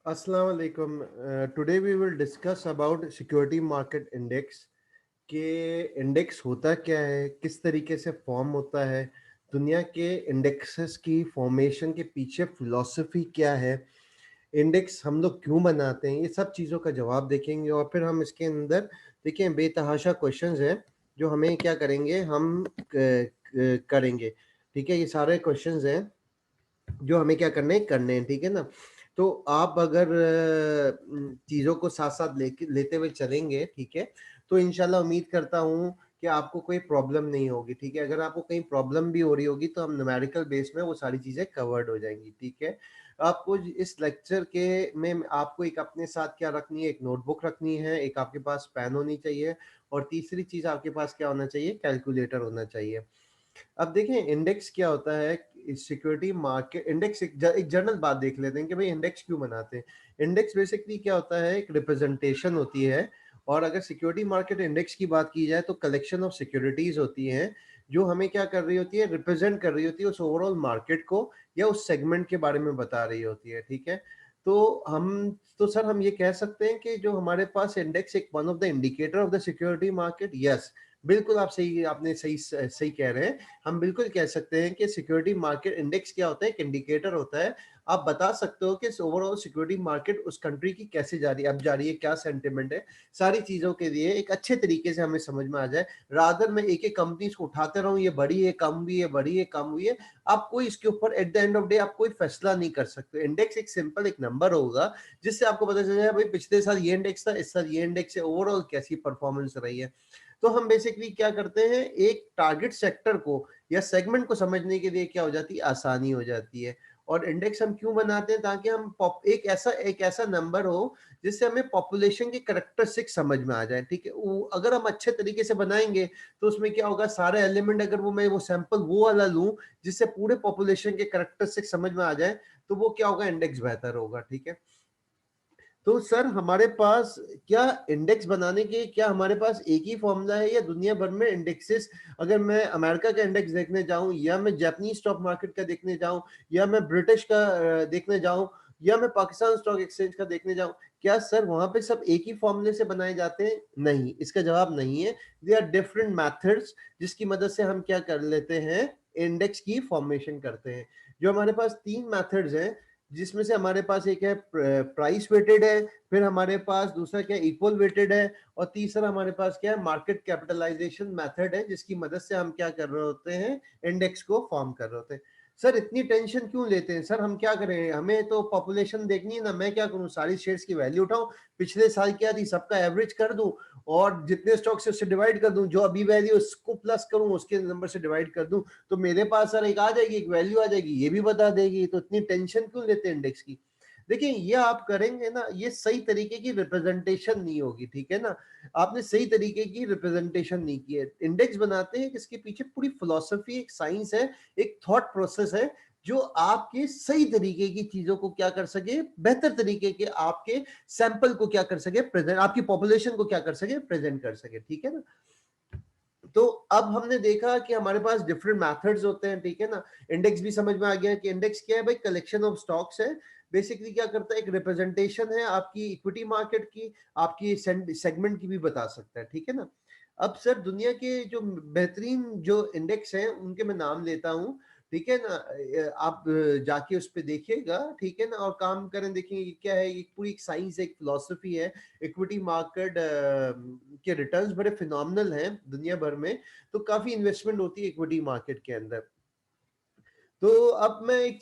अस्सलाम वालेकुम। Today we will discuss about security market index के इंडेक्स होता क्या है, किस तरीके से फॉर्म होता है, दुनिया के इंडेक्सेस की फॉर्मेशन के पीछे फिलॉसफी क्या है, इंडेक्स हम लोग क्यों बनाते हैं, ये सब चीज़ों का जवाब देखेंगे। और फिर हम इसके अंदर देखिए बेतहाशा क्वेश्चंस हैं जो हमें क्या करेंगे, हम करेंगे। ठीक है, ये सारे क्वेश्चंस हैं जो हमें क्या करने हैं, ठीक है ना। तो आप अगर चीज़ों को साथ साथ लेते हुए चलेंगे, ठीक है, तो इंशाल्लाह उम्मीद करता हूँ कि आपको कोई प्रॉब्लम नहीं होगी। ठीक है, अगर आपको कहीं प्रॉब्लम भी हो रही होगी तो हम न्यूमेरिकल बेस में वो सारी चीज़ें कवर्ड हो जाएंगी। ठीक है, आपको इस लेक्चर के में आपको एक अपने साथ क्या रखनी है, एक नोटबुक रखनी है, एक आपके पास पेन होनी चाहिए, और तीसरी चीज़ आपके पास क्या होना चाहिए, कैलकुलेटर होना चाहिए। अब देखें इंडेक्स क्या होता है। सिक्योरिटी मार्केट इंडेक्स एक जनरल बात देख लेते हैं कि भाई इंडेक्स क्यों बनाते हैं। इंडेक्स बेसिकली क्या होता है, एक रिप्रेजेंटेशन होती है। और अगर सिक्योरिटी मार्केट इंडेक्स की बात की जाए तो कलेक्शन ऑफ सिक्योरिटीज होती हैं जो हमें क्या कर रही होती है, रिप्रेजेंट कर रही होती है उस ओवरऑल मार्केट को या उस सेगमेंट के बारे में बता रही होती है। ठीक है, तो सर हम ये कह सकते हैं कि जो हमारे पास इंडेक्स एक one of the indicator of the security market. Yes, बिल्कुल आप सही, आपने सही सही कह रहे हैं। हम बिल्कुल कह सकते हैं कि सिक्योरिटी मार्केट इंडेक्स क्या होता है, एक इंडिकेटर होता है। आप बता सकते हो कि ओवरऑल सिक्योरिटी मार्केट उस कंट्री की कैसे जा रही है, अब जा रही है, क्या सेंटिमेंट है, सारी चीजों के लिए एक अच्छे तरीके से हमें समझ में आ जाए। रादर मैं एक एक कंपनीज को उठाते रहूं, ये बढ़ी है, कम हुई है, बढ़ी है, कम हुई है, आप कोई इसके ऊपर at the end of day आप कोई फैसला नहीं कर सकते। इंडेक्स एक सिंपल एक नंबर होगा जिससे आपको पता चल जाए भाई पिछले साल ये इंडेक्स था, इस साल ये इंडेक्स है, ओवरऑल कैसी परफॉर्मेंस रही है। तो हम बेसिकली क्या करते हैं, एक टारगेट सेक्टर को या सेगमेंट को समझने के लिए क्या हो जाती है, आसानी हो जाती है। और इंडेक्स हम क्यों बनाते हैं, ताकि हम एक ऐसा नंबर हो जिससे हमें पॉपुलेशन की करेक्टरिस्टिक समझ में आ जाए। ठीक है, अगर हम अच्छे तरीके से बनाएंगे तो उसमें क्या होगा, सारे एलिमेंट अगर मैं वो सैंपल वो वाला लूं जिससे पूरे पॉपुलेशन के करेक्टरिस्टिक समझ में आ जाए, तो वो क्या होगा, इंडेक्स बेहतर होगा। ठीक है, तो सर हमारे पास क्या इंडेक्स बनाने के, क्या हमारे पास एक ही फॉर्मूला है या दुनिया भर में इंडेक्सेस, अगर मैं अमेरिका का इंडेक्स देखने जाऊं या मैं जापानीज स्टॉक मार्केट का देखने जाऊं या मैं ब्रिटिश का देखने जाऊं या मैं पाकिस्तान स्टॉक एक्सचेंज का देखने जाऊं, क्या सर वहां पे सब एक ही फॉर्मूले से बनाए जाते हैं? नहीं, इसका जवाब नहीं है। दे आर डिफरेंट मेथड्स जिसकी मदद से हम क्या कर लेते हैं, इंडेक्स की फॉर्मेशन करते हैं। जो हमारे पास तीन मेथड्स हैं, जिसमें से हमारे पास एक है प्राइस वेटेड है, फिर हमारे पास दूसरा क्या इक्वल वेटेड है, और तीसरा हमारे पास क्या है, मार्केट कैपिटलाइजेशन मेथड है, जिसकी मदद से हम क्या कर रहे होते हैं, इंडेक्स को फॉर्म कर रहे होते हैं। सर इतनी टेंशन क्यों लेते हैं, सर हम क्या करें, हमें तो पॉपुलेशन देखनी है ना, मैं क्या करूं, सारी शेयर्स की वैल्यू उठाऊं, पिछले साल क्या थी सबका एवरेज कर दूं, और जितने स्टॉक से उससे डिवाइड कर दूं, जो अभी वैल्यू उसको प्लस करूं, उसके नंबर से डिवाइड कर दूं, तो मेरे पास सर एक आ जाएगी, एक वैल्यू आ जाएगी, ये भी बता देगी। तो इतनी टेंशन क्यों लेते हैं इंडेक्स की? देखिए ये आप करेंगे ना, ये सही तरीके की रिप्रेजेंटेशन नहीं होगी। ठीक है ना, आपने सही तरीके की रिप्रेजेंटेशन नहीं की है। इंडेक्स बनाते हैं, इसके पीछे पूरी फिलॉसफी, एक साइंस है, एक थॉट प्रोसेस है, जो आपके सही तरीके की चीजों को क्या कर सके, बेहतर तरीके के आपके सैंपल को क्या कर सके, प्रेजेंट, आपकी पॉपुलेशन को क्या कर सके, प्रेजेंट कर सके। ठीक है ना, तो अब हमने देखा कि हमारे पास डिफरेंट मेथड्स होते हैं। ठीक है ना, इंडेक्स भी समझ में आ गया कि इंडेक्स क्या है भाई, कलेक्शन ऑफ स्टॉक्स है। बेसिकली क्या करता है, एक रिप्रेजेंटेशन है आपकी इक्विटी मार्केट की, आपकी सेगमेंट की भी बता सकता है। ठीक है ना, अब सर दुनिया के जो बेहतरीन जो इंडेक्स हैं उनके मैं नाम लेता हूँ। ठीक है ना, आप जाके उस पर देखिएगा। ठीक है ना, और काम करें, देखेंगे क्या है, ये पूरी एक साइंस, एक फिलोसफी है। इक्विटी मार्केट के रिटर्न्स बड़े फिनोमिनल हैं दुनिया भर में, तो काफी इन्वेस्टमेंट होती है इक्विटी मार्केट के अंदर। तो अब मैं एक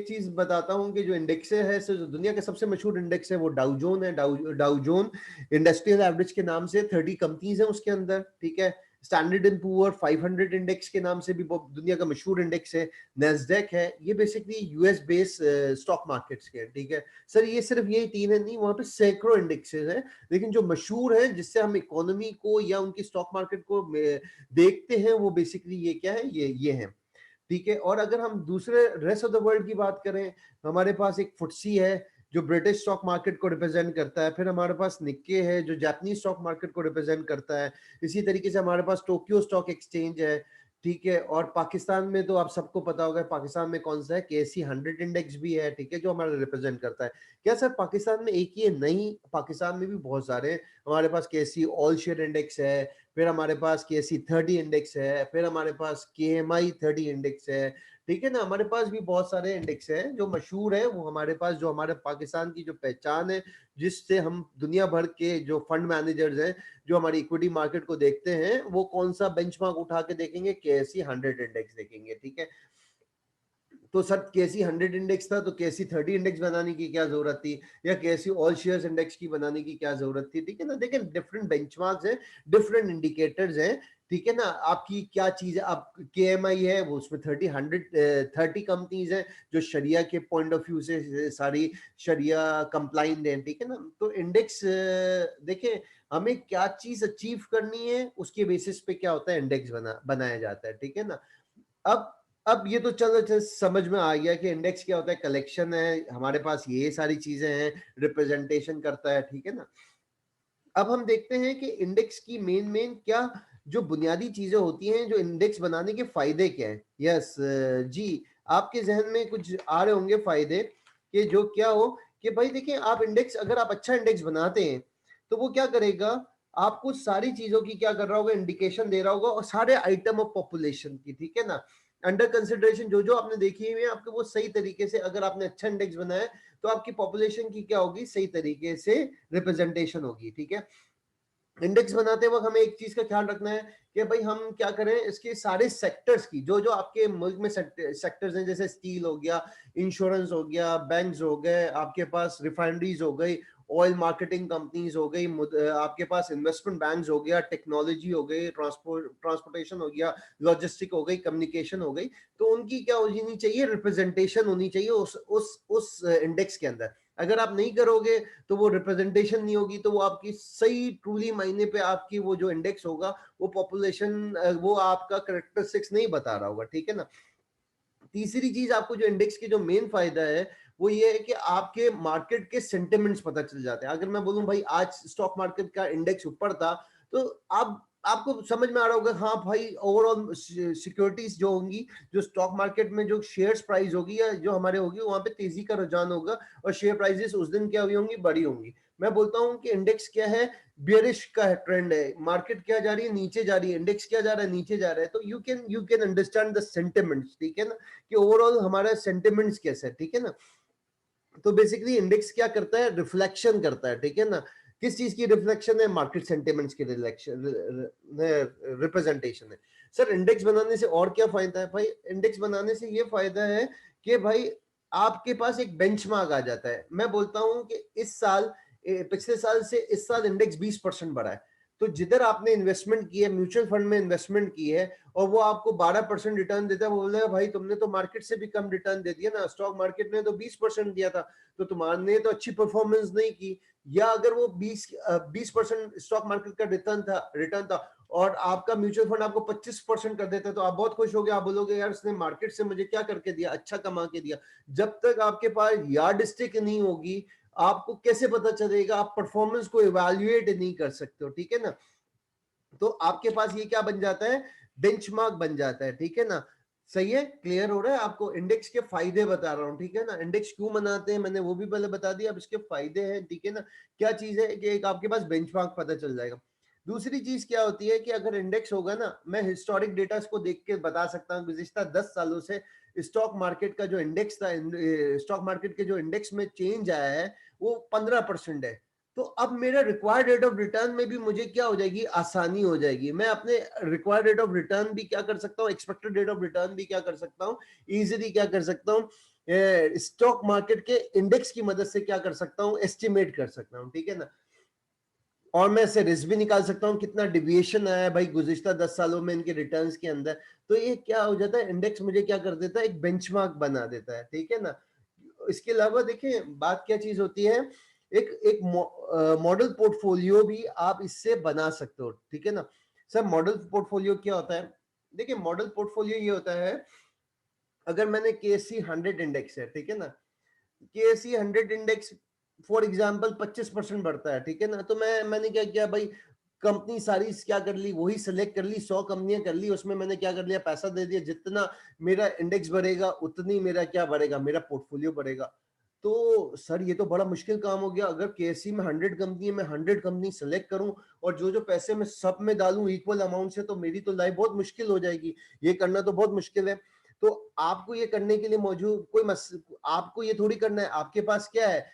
चीज बताता हूँ कि जो इंडेक्स है, जो दुनिया का सबसे मशहूर इंडेक्स है वो डाउजोन है। डाउजोन इंडस्ट्रियल एवरेज के नाम से 30 कंपनीज हैं उसके अंदर। ठीक है, स्टैंडर्ड एंड पुअर 500 इंडेक्स के नाम से भी दुनिया का मशहूर इंडेक्स है। नेस्डेक है, ये basically US base stock markets के हैं। ठीक है सर, ये सिर्फ यही तीन है नहीं, वहां पे सैकड़ों इंडेक्सेस हैं, लेकिन जो मशहूर है जिससे हम इकोनॉमी को या उनकी स्टॉक मार्केट को देखते हैं, वो बेसिकली ये क्या है, ये है। ठीक है, और अगर हम दूसरे रेस्ट ऑफ द वर्ल्ड की बात करें, हमारे पास एक फुटसी है जो ब्रिटिश स्टॉक मार्केट को रिप्रेजेंट करता है, फिर हमारे पास निक्के है जो जापानीज स्टॉक मार्केट को रिप्रेजेंट करता है, इसी तरीके से हमारे पास टोक्यो स्टॉक एक्सचेंज है, ठीक है। और पाकिस्तान में तो आप सबको पता होगा, पाकिस्तान में कौन सा है, केसी 100 इंडेक्स भी है, ठीक है, जो हमारा रिप्रेजेंट करता है। क्या सर पाकिस्तान में एक ही है? नहीं, पाकिस्तान में भी बहुत सारे हैं। हमारे पास केसी ऑल शेयर इंडेक्स है, फिर हमारे पास केसी 30 इंडेक्स है, फिर हमारे पास केएमआई 30 इंडेक्स है, ठीक है ना। हमारे पास भी बहुत सारे इंडेक्स हैं जो मशहूर है, वो हमारे पास, जो हमारे पाकिस्तान की जो पहचान है, जिससे हम दुनिया भर के जो फंड मैनेजर्स हैं जो हमारी इक्विटी मार्केट को देखते हैं, वो कौन सा बेंचमार्क उठा के देखेंगे, केएससी 100 इंडेक्स देखेंगे, ठीक है। तो सर केसी 100 इंडेक्स था, तो केसी 30 इंडेक्स बनाने की क्या जरूरत थी, या केसी ऑल शेयर्स इंडेक्स की बनाने की क्या जरूरत थी, ठीक है ना। देखिए डिफरेंट बेंचमार्क्स हैं, डिफरेंट इंडिकेटर्स हैं, ठीक है ना। आपकी क्या चीज है, आप केएमआई है, वो उसमें 30 कंपनीज हैं जो शरिया के पॉइंट ऑफ व्यू से सारी शरिया कंप्लाइंट हैं, ठीक है ना। तो इंडेक्स देखिए हमें क्या चीज अचीव करनी है, उसके बेसिस पे क्या होता है, इंडेक्स बनाया जाता है, ठीक है ना। अब ये तो चलो समझ में आ गया कि इंडेक्स क्या होता है, कलेक्शन है, हमारे पास ये सारी चीजें हैं, रिप्रेजेंटेशन करता है, ठीक है ना। अब हम देखते हैं कि इंडेक्स की मेन मेन क्या जो बुनियादी चीजें होती हैं, जो इंडेक्स बनाने के फायदे क्या है। यस जी, आपके जहन में कुछ आ रहे होंगे फायदे, कि जो क्या हो, कि भाई देखिए आप इंडेक्स, अगर आप अच्छा इंडेक्स बनाते हैं तो वो क्या करेगा, आपको सारी चीजों की क्या कर रहा होगा, इंडिकेशन दे रहा होगा, और सारे आइटम ऑफ पॉपुलेशन की, ठीक है ना, अंडर कंसिडरेशन जो जो आपने देखी हुई है आपको, वो सही तरीके से, अगर आपने अच्छा इंडेक्स बनाया तो आपकी पॉपुलेशन की क्या होगी, सही तरीके से रिप्रेजेंटेशन होगी, ठीक है। इंडेक्स बनाते वक्त हमें एक चीज का ख्याल रखना है कि भाई हम क्या करें, इसके सारे सेक्टर्स की, जो जो आपके मुल्क में सेक्टर्स हैं, जैसे स्टील हो गया, इंश्योरेंस हो गया, बैंक्स हो गए, आपके पास रिफाइनरीज हो गई, ऑयल मार्केटिंग कंपनीज हो गई, आपके पास इन्वेस्टमेंट बैंक्स हो गया, टेक्नोलॉजी हो गई, ट्रांसपोर्टेशन हो गया, लॉजिस्टिक हो गई, कम्युनिकेशन हो गई, तो उनकी क्या होनी चाहिए, रिप्रेजेंटेशन होनी चाहिए उस इंडेक्स के अंदर। अगर आप नहीं करोगे तो वो रिप्रेजेंटेशन नहीं होगी, तो वो आपकी सही ट्रूली मायने पे आपकी वो जो इंडेक्स होगा, वो पॉपुलेशन, वो आपका करेक्टरिस्टिक्स नहीं बता रहा होगा, ठीक है ना। तीसरी चीज, आपको जो इंडेक्स की जो मेन फायदा है वो ये है कि आपके मार्केट के सेंटिमेंट्स पता चल जाते हैं। अगर मैं बोलूं भाई आज स्टॉक मार्केट का इंडेक्स ऊपर था, तो आप आपको समझ में आ रहा होगा, हाँ भाई ओवरऑल सिक्योरिटीज जो होंगी, जो स्टॉक मार्केट में जो शेयर्स प्राइस होगी या जो हमारे होगी, वहां पे तेजी का रुझान होगा, और शेयर प्राइसेस उस दिन क्या हुई होंगी, बड़ी होंगी। मैं बोलता हूं कि इंडेक्स क्या है, बियरिश का ट्रेंड है, मार्केट क्या जा रही है, नीचे जा रही है, इंडेक्स क्या जा रहा है, नीचे जा रहा है, तो you can understand the sentiments, ठीक है ना, कि ओवरऑल हमारा सेंटिमेंट्स कैसा है, ठीक है ना। तो बेसिकली इंडेक्स क्या करता है, रिफ्लेक्शन करता है, ठीक है ना। किस चीज की रिफ्लेक्शन है, मार्केट सेंटिमेंट्स की रिप्रेजेंटेशन है। सर इंडेक्स बनाने से और क्या फायदा है, भाई इंडेक्स बनाने से ये फायदा है कि भाई आपके पास एक बेंचमार्क आ जाता है। मैं बोलता हूं कि इस साल, पिछले साल से इस साल इंडेक्स 20% बढ़ा है, तो जिधर आपने इन्वेस्टमेंट की है, म्यूचुअल फंड में इन्वेस्टमेंट की है, और वो आपको 12% रिटर्न देता है, वो बोलेगा भाई तुमने तो मार्केट से भी कम रिटर्न दे दिया ना, स्टॉक मार्केट ने तो 20% दिया था, तो तुम्हारे तो अच्छी परफॉर्मेंस नहीं की। या अगर वो 20% स्टॉक मार्केट का रिटर्न था और आपका म्यूचुअल फंड आपको 25% कर देता है, तो आप बहुत खुश हो गए, आप बोलोगे यार इसने मार्केट से मुझे क्या करके दिया, अच्छा कमा के दिया। जब तक आपके पास यार्ड स्टिक नहीं होगी, आपको कैसे पता चलेगा, आप परफॉर्मेंस को इवेल्युएट नहीं कर सकते हो, ठीक है ना। तो आपके पास ये क्या बन जाता है, बेंचमार्क बन जाता है, ठीक है ना। सही है, क्लियर हो रहा है आपको, इंडेक्स के फायदे बता रहा हूं, ठीक है ना। इंडेक्स क्यों बनाते हैं मैंने वो भी पहले बता दिया, अब इसके फायदे हैं, ठीक है ना। क्या चीज है कि एक आपके पास बेंचमार्क पता चल जाएगा। दूसरी चीज क्या होती है कि अगर इंडेक्स होगा ना, मैं हिस्टोरिक डेटा को देख के बता सकता हूँ, गुज़िश्ता 10 सालों से स्टॉक मार्केट का जो इंडेक्स था, स्टॉक मार्केट के जो इंडेक्स में चेंज आया है वो 15% है। तो अब मेरा रिक्वायर्ड रेट ऑफ रिटर्न में भी मुझे क्या हो जाएगी, आसानी हो जाएगी। मैं अपने रिक्वायर्ड रेट ऑफ रिटर्न भी क्या कर सकता हूँ, एक्सपेक्टेड रेट ऑफ रिटर्न भी क्या कर सकता हूँ, इजीली क्या कर सकता हूँ, स्टॉक मार्केट के इंडेक्स की मदद से क्या कर सकता हूँ, एस्टिमेट कर सकता हूँ, ठीक है ना। और मैं इससे रिस्क भी निकाल सकता हूँ, कितना डिविएशन आया है भाई गुज़िश्ता 10 सालों में इनके रिटर्न्स के अंदर। तो ये क्या हो जाता है, इंडेक्स मुझे क्या कर देता है, एक बेंचमार्क बना देता है, ठीक है ना। इसके अलावा देखिए बात क्या चीज होती है, एक एक मॉडल पोर्टफोलियो भी आप इससे बना सकते हो, ठीक है ना। सर मॉडल पोर्टफोलियो क्या होता है, देखिए मॉडल पोर्टफोलियो ये होता है, अगर मैंने केएससी 100 इंडेक्स है, ठीक है ना, केएससी 100 इंडेक्स फॉर एग्जांपल 25% बढ़ता है, ठीक है ना, तो मैंने क्या किया भाई, कंपनी सारी क्या कर ली, वही सिलेक्ट कर ली, 100 कंपनियां कर ली, उसमें मैंने क्या कर लिया, पैसा दे दिया, जितना मेरा इंडेक्स बढ़ेगा उतनी मेरा क्या बढ़ेगा, मेरा पोर्टफोलियो बढ़ेगा। तो सर ये तो बड़ा मुश्किल काम हो गया। अगर केएससी में 100 कंपनी है, मैं 100 कंपनी सेलेक्ट करूं और जो जो पैसे मैं सब में डालूं इक्वल अमाउंट से, तो मेरी तो लाइफ बहुत मुश्किल हो जाएगी। ये करना तो बहुत मुश्किल है। तो आपको ये करने के लिए मौजूद आपको ये थोड़ी करना है, आपके पास क्या है,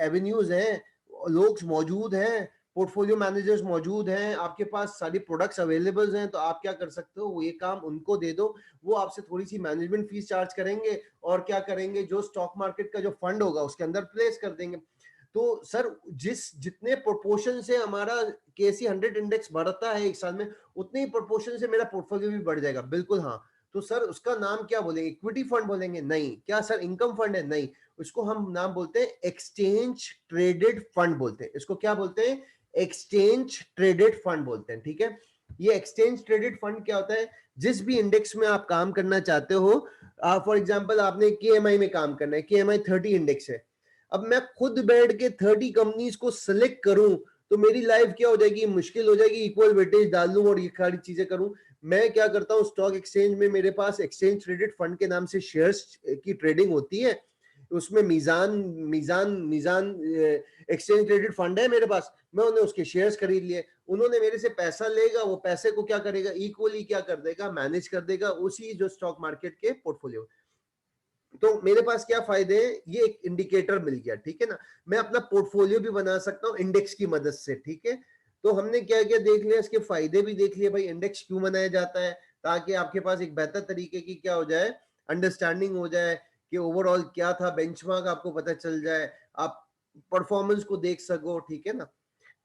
एवेन्यूज हैं, लोग मौजूद हैं, पोर्टफोलियो मैनेजर्स मौजूद हैं, आपके पास सारी प्रोडक्ट्स अवेलेबल हैं। तो आप क्या कर सकते हो, वो ये काम उनको दे दो, वो आपसे थोड़ी सी मैनेजमेंट फीस चार्ज करेंगे और क्या करेंगे, जो स्टॉक मार्केट का जो फंड होगा उसके अंदर प्लेस कर देंगे। तो सर जितने प्रोपोर्शन से हमारा केसी 100 इंडेक्स बढ़ता है एक साल में, उतने ही प्रोपोर्शन से मेरा पोर्टफोलियो भी बढ़ जाएगा। बिल्कुल हाँ। तो सर उसका नाम क्या बोलेंगे, इक्विटी फंड बोलेंगे? नहीं। क्या सर इनकम फंड है? नहीं। उसको हम नाम बोलते हैं एक्सचेंज ट्रेडेड फंड बोलते हैं। इसको क्या बोलते हैं, एक्सचेंज ट्रेडेड फंड बोलते हैं। ठीक है। ये एक्सचेंज ट्रेडेड फंड क्या होता है, जिस भी इंडेक्स में आप काम करना चाहते हो, फॉर एग्जांपल आपने केएमआई में काम करना है, केएमआई 30 इंडेक्स है। अब मैं खुद बैठ के 30 कंपनीज को सिलेक्ट करूं तो मेरी लाइफ क्या हो जाएगी, मुश्किल हो जाएगी। इक्वल वेटेज डाल लूं और ये सारी चीजें करूं। मैं क्या करता हूं, स्टॉक एक्सचेंज में मेरे पास एक्सचेंज ट्रेडेड फंड के नाम से शेयर्स की ट्रेडिंग होती है। उसमें मीजान मीजान मीजान एक्सचेंज ट्रेडेड फंड है मेरे पास, मैं उन्हें उसके शेयर्स खरीद लिए। उन्होंने मेरे से पैसा लेगा, वो पैसे को क्या करेगा, इक्वली क्या कर देगा, मैनेज कर देगा उसी जो स्टॉक मार्केट के पोर्टफोलियो। तो मेरे पास क्या फायदे हैं, ये एक इंडिकेटर मिल गया। ठीक है ना। मैं अपना पोर्टफोलियो भी बना सकता हूँ इंडेक्स की मदद से। ठीक है। तो हमने क्या क्या देख लिया, इसके फायदे भी देख लिए, भाई इंडेक्स क्यों बनाया जाता है, ताकि आपके पास एक बेहतर तरीके की क्या हो जाए, अंडरस्टैंडिंग हो जाए कि ओवरऑल क्या था, बेंचमार्क आपको पता चल जाए, आप परफॉर्मेंस को देख सको। ठीक है ना।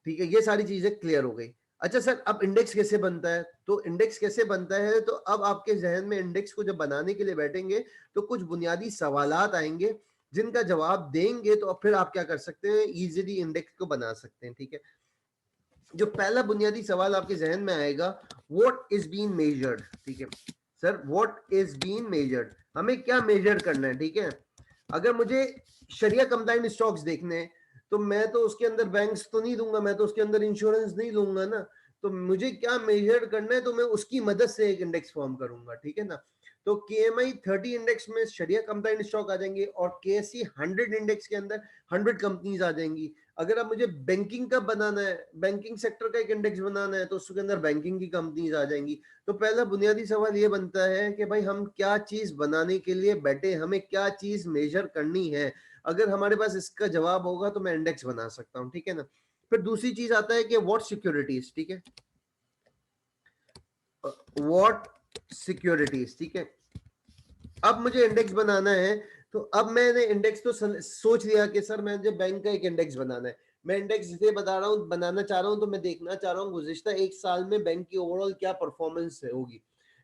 ठीक है, ये सारी चीजें क्लियर हो गई। अच्छा सर, अब इंडेक्स कैसे बनता है, तो इंडेक्स कैसे बनता है, तो अब आपके जहन में इंडेक्स को जब बनाने के लिए बैठेंगे तो कुछ बुनियादी सवालात आएंगे, जिनका जवाब देंगे तो अब फिर आप क्या कर सकते हैं, इजीली इंडेक्स को बना सकते हैं। ठीक है। जो पहला बुनियादी सवाल आपके जहन में आएगा, व्हाट इज बीन मेजर्ड। ठीक है sir, what is been measured, हमें क्या मेजर करना है। ठीक है। अगर मुझे शरिया कंप्लाइंट स्टॉक्स देखने हैं, तो मैं तो उसके अंदर बैंक्स तो नहीं दूंगा, मैं तो उसके अंदर इंश्योरेंस नहीं लूंगा ना। तो मुझे क्या मेजर करना है, तो मैं उसकी मदद से एक इंडेक्स फॉर्म करूंगा। ठीक है ना। तो केएमआई 30 इंडेक्स में शरिया कंप्लाइंट स्टॉक आ जाएंगे और केएससी 100 इंडेक्स के अंदर 100 कंपनीज आ जाएंगी। अगर अब मुझे बैंकिंग का बनाना है, बैंकिंग सेक्टर का एक इंडेक्स बनाना है, तो उसके अंदर बैंकिंग की कंपनीज आ जाएंगी। तो पहला बुनियादी सवाल ये बनता है कि भाई हम क्या चीज बनाने के लिए बैठे, हमें क्या चीज मेजर करनी है। अगर हमारे पास इसका जवाब होगा तो मैं इंडेक्स बना सकता हूं। ठीक है ना। फिर दूसरी चीज आता है कि व्हाट सिक्योरिटीज। ठीक है, व्हाट सिक्योरिटीज। ठीक है। अब मुझे इंडेक्स बनाना है, तो अब मैंने इंडेक्स तो सोच लिया कि सर मुझे बैंक का एक इंडेक्स बनाना है। मैं इंडेक्स इसलिए बता रहा हूँ, बनाना चाह रहा हूँ, तो मैं देखना चाह रहा हूँ गुज़िश्ता एक साल में बैंक की ओवरऑल क्या परफॉर्मेंस होगी।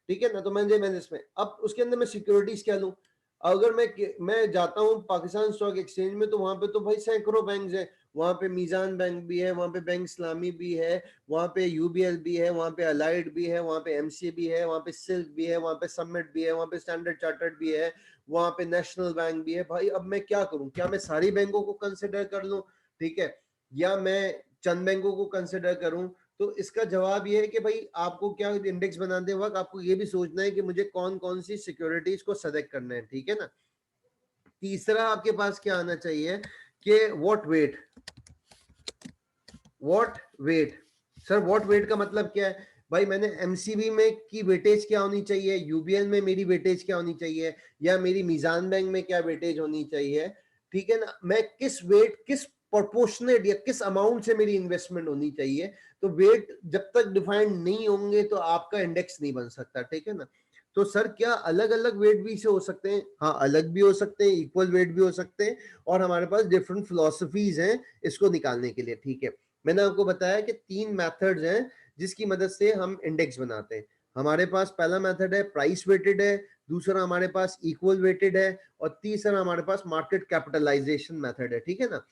ठीक है ना। तो मैंने इसमें अब उसके अंदर मैं सिक्योरिटीज क्या लूँ। अगर मैं जाता हूँ पाकिस्तान स्टॉक एक्सचेंज में, तो वहां पे तो भाई सैकड़ों बैंक है। वहां पे मीजान बैंक भी है, वहां पे बैंक इस्लामी भी है, वहां पे यूबीएल भी है, वहां पे अलाइड भी है, वहां पे एमसी भी है, वहां पे सिल्क भी है, वहां पे समिट भी है, वहां पे स्टैंडर्ड चार्टर्ड भी है, वहां पे नेशनल बैंक भी है। भाई अब मैं क्या करूं, क्या मैं सारी बैंकों को कंसिडर कर लूं, ठीक है, या मैं चंद बैंकों को कंसिडर करूं। तो इसका जवाब ये है कि भाई आपको क्या इंडेक्स बनाते वक्त आपको ये भी सोचना है कि मुझे कौन कौन सी सिक्योरिटीज को सेलेक्ट करना है। ठीक है ना। तीसरा आपके पास क्या आना चाहिए कि what weight. What weight, sir what weight का मतलब क्या है, भाई मैंने एमसीबी में की वेटेज क्या होनी चाहिए, यूबीएल में मेरी वेटेज क्या होनी चाहिए, या मेरी मीजान बैंक में क्या वेटेज होनी चाहिए। ठीक है ना। मैं किस वेट, किस प्रोपोर्शनेट या किस अमाउंट से मेरी इन्वेस्टमेंट होनी चाहिए। तो वेट जब तक डिफाइंड नहीं होंगे तो आपका इंडेक्स नहीं बन सकता। ठीक है ना। तो सर क्या अलग अलग वेट भी से हो सकते हैं, हाँ अलग भी हो सकते हैं, इक्वल वेट भी हो सकते हैं, और हमारे पास डिफरेंट फिलोसफीज हैं इसको निकालने के लिए। ठीक है। मैंने आपको बताया कि 3 मेथड्स हैं जिसकी मदद से हम इंडेक्स बनाते हैं। हमारे पास पहला मेथड है प्राइस वेटेड है, दूसरा हमारे पास इक्वल वेटेड है, और तीसरा हमारे पास मार्केट कैपिटलाइजेशन मेथड है। ठीक है ना।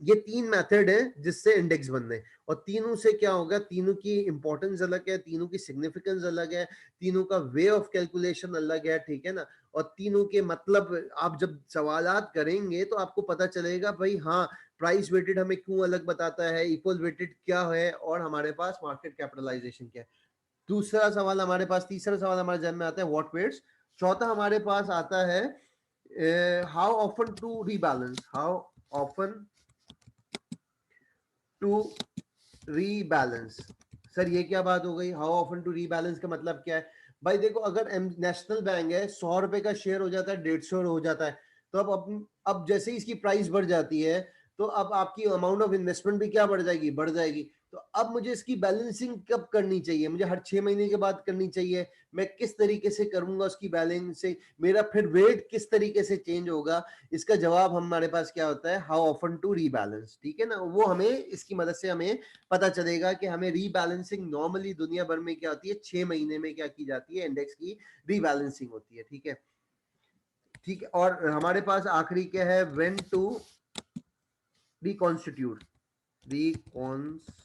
ये 3 मेथड है जिससे इंडेक्स बनने हैं, और तीनों से क्या होगा, तीनों की इंपॉर्टेंस अलग है, तीनों की सिग्निफिकेंस अलग है, तीनों का वे ऑफ कैलकुलेशन अलग है। ठीक है ना। और तीनों के मतलब आप जब सवालात करेंगे तो आपको पता चलेगा भाई हाँ प्राइस वेटेड हमें क्यों अलग बताता है, इक्वल वेटेड क्या है, और हमारे पास मार्केट कैपिटलाइजेशन क्या है। दूसरा सवाल हमारे पास, तीसरा सवाल हमारे जहन में आता है व्हाट वेट्स। चौथा हमारे पास आता है how often to rebalance, how often to rebalance. Sir ये क्या बात हो गई, हाउ ऑफन टू रीबैलेंस का मतलब क्या है? भाई देखो अगर नेशनल बैंक है 100 रुपए का शेयर हो जाता है 150 हो जाता है, तो अब जैसे ही इसकी प्राइस बढ़ जाती है तो अब आपकी अमाउंट ऑफ इन्वेस्टमेंट भी क्या बढ़ जाएगी, बढ़ जाएगी। तो अब मुझे इसकी बैलेंसिंग कब करनी चाहिए, मुझे हर 6 महीने के बाद करनी चाहिए। मैं किस तरीके से करूंगा उसकी बैलेंसिंग, मेरा फिर वेट किस तरीके से चेंज होगा, इसका जवाब हमारे पास क्या होता है, हाउ ऑफन टू रीबैलेंस। ठीक है ना, वो हमें इसकी मदद से हमें पता चलेगा कि हमें रीबैलेंसिंग नॉर्मली दुनिया भर में क्या होती है, 6 महीने में क्या की जाती है, इंडेक्स की रीबैलेंसिंग होती है। ठीक है, ठीक है। और हमारे पास आखिरी क्या है, व्हेन टू रिकॉन्स्टिट्यूट, रिकॉन्स्टिट्यूट।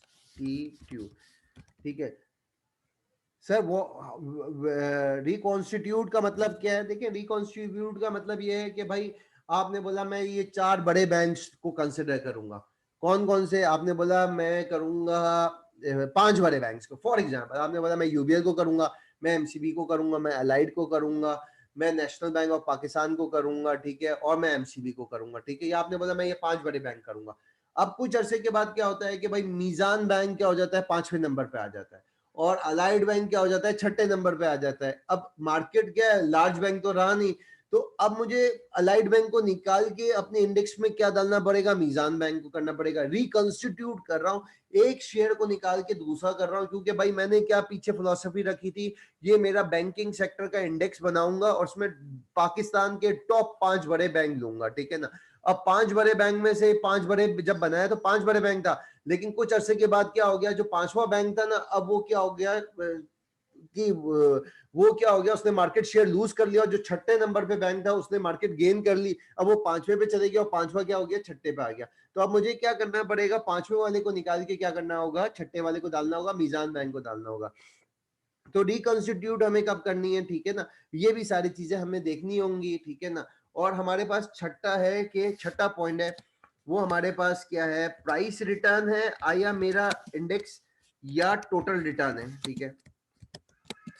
ठीक है सर, वो रिकॉन्स्टिट्यूट का मतलब क्या है? देखिए रिकॉन्स्टिट्यूट का मतलब ये है कि भाई आपने बोला मैं ये 4 बड़े बैंक्स को कंसिडर करूंगा। कौन कौन से? आपने बोला मैं करूंगा 5 बड़े बैंक्स को। फॉर एग्जांपल आपने बोला मैं यूबीएल को करूंगा, मैं एमसीबी को करूंगा, मैं अलाइड को करूंगा, मैं नेशनल बैंक ऑफ पाकिस्तान को करूंगा, ठीक है, और मैं एमसीबी को करूंगा। ठीक है, ये आपने बोला मैं ये 5 बड़े बैंक करूंगा। अब कुछ अरसे के बाद क्या होता है कि भाई मीजान बैंक क्या हो जाता है, 5वें नंबर पे आ जाता है, और अलाइड बैंक क्या हो जाता है, 6ठे नंबर पे आ जाता है। अब मार्केट क्या है, लार्ज बैंक तो रहा नहीं, तो अब मुझे अलाइड बैंक को निकाल के अपने इंडेक्स में क्या डालना पड़ेगा, मीजान बैंक को करना पड़ेगा। रिकंस्टिट्यूट कर रहा हूं, एक शेयर को निकाल के दूसरा कर रहा हूं, क्योंकि भाई मैंने क्या पीछे फिलॉसफी रखी थी, ये मेरा बैंकिंग सेक्टर का इंडेक्स बनाऊंगा और उसमें पाकिस्तान के टॉप 5 बड़े बैंक लूंगा। ठीक है ना, अब 5 बड़े बैंक में से 5 बड़े जब बनाया तो 5 बड़े बैंक था, लेकिन कुछ अरसे के बाद क्या हो गया, जो 5वां बैंक था ना, अब वो क्या हो गया कि वो क्या हो गया, उसने मार्केट शेयर लूज कर लिया, और जो 6ठे नंबर पे बैंक था उसने मार्केट गेन कर ली। अब वो 5वें पे चले गया और 5वां क्या हो गया, 6ठे पे आ गया। तो अब मुझे क्या करना पड़ेगा, 5वें वाले को निकाल के क्या करना होगा, 6ठे वाले को डालना होगा, मीजान बैंक को डालना होगा। तो रिकंस्टिट्यूट हमें कब करनी है, ठीक है ना, ये भी सारी चीजें हमें देखनी होंगी। ठीक है ना, और हमारे पास छठा है कि छठा पॉइंट है वो हमारे पास क्या है, प्राइस रिटर्न है या मेरा इंडेक्स या टोटल रिटर्न है। ठीक है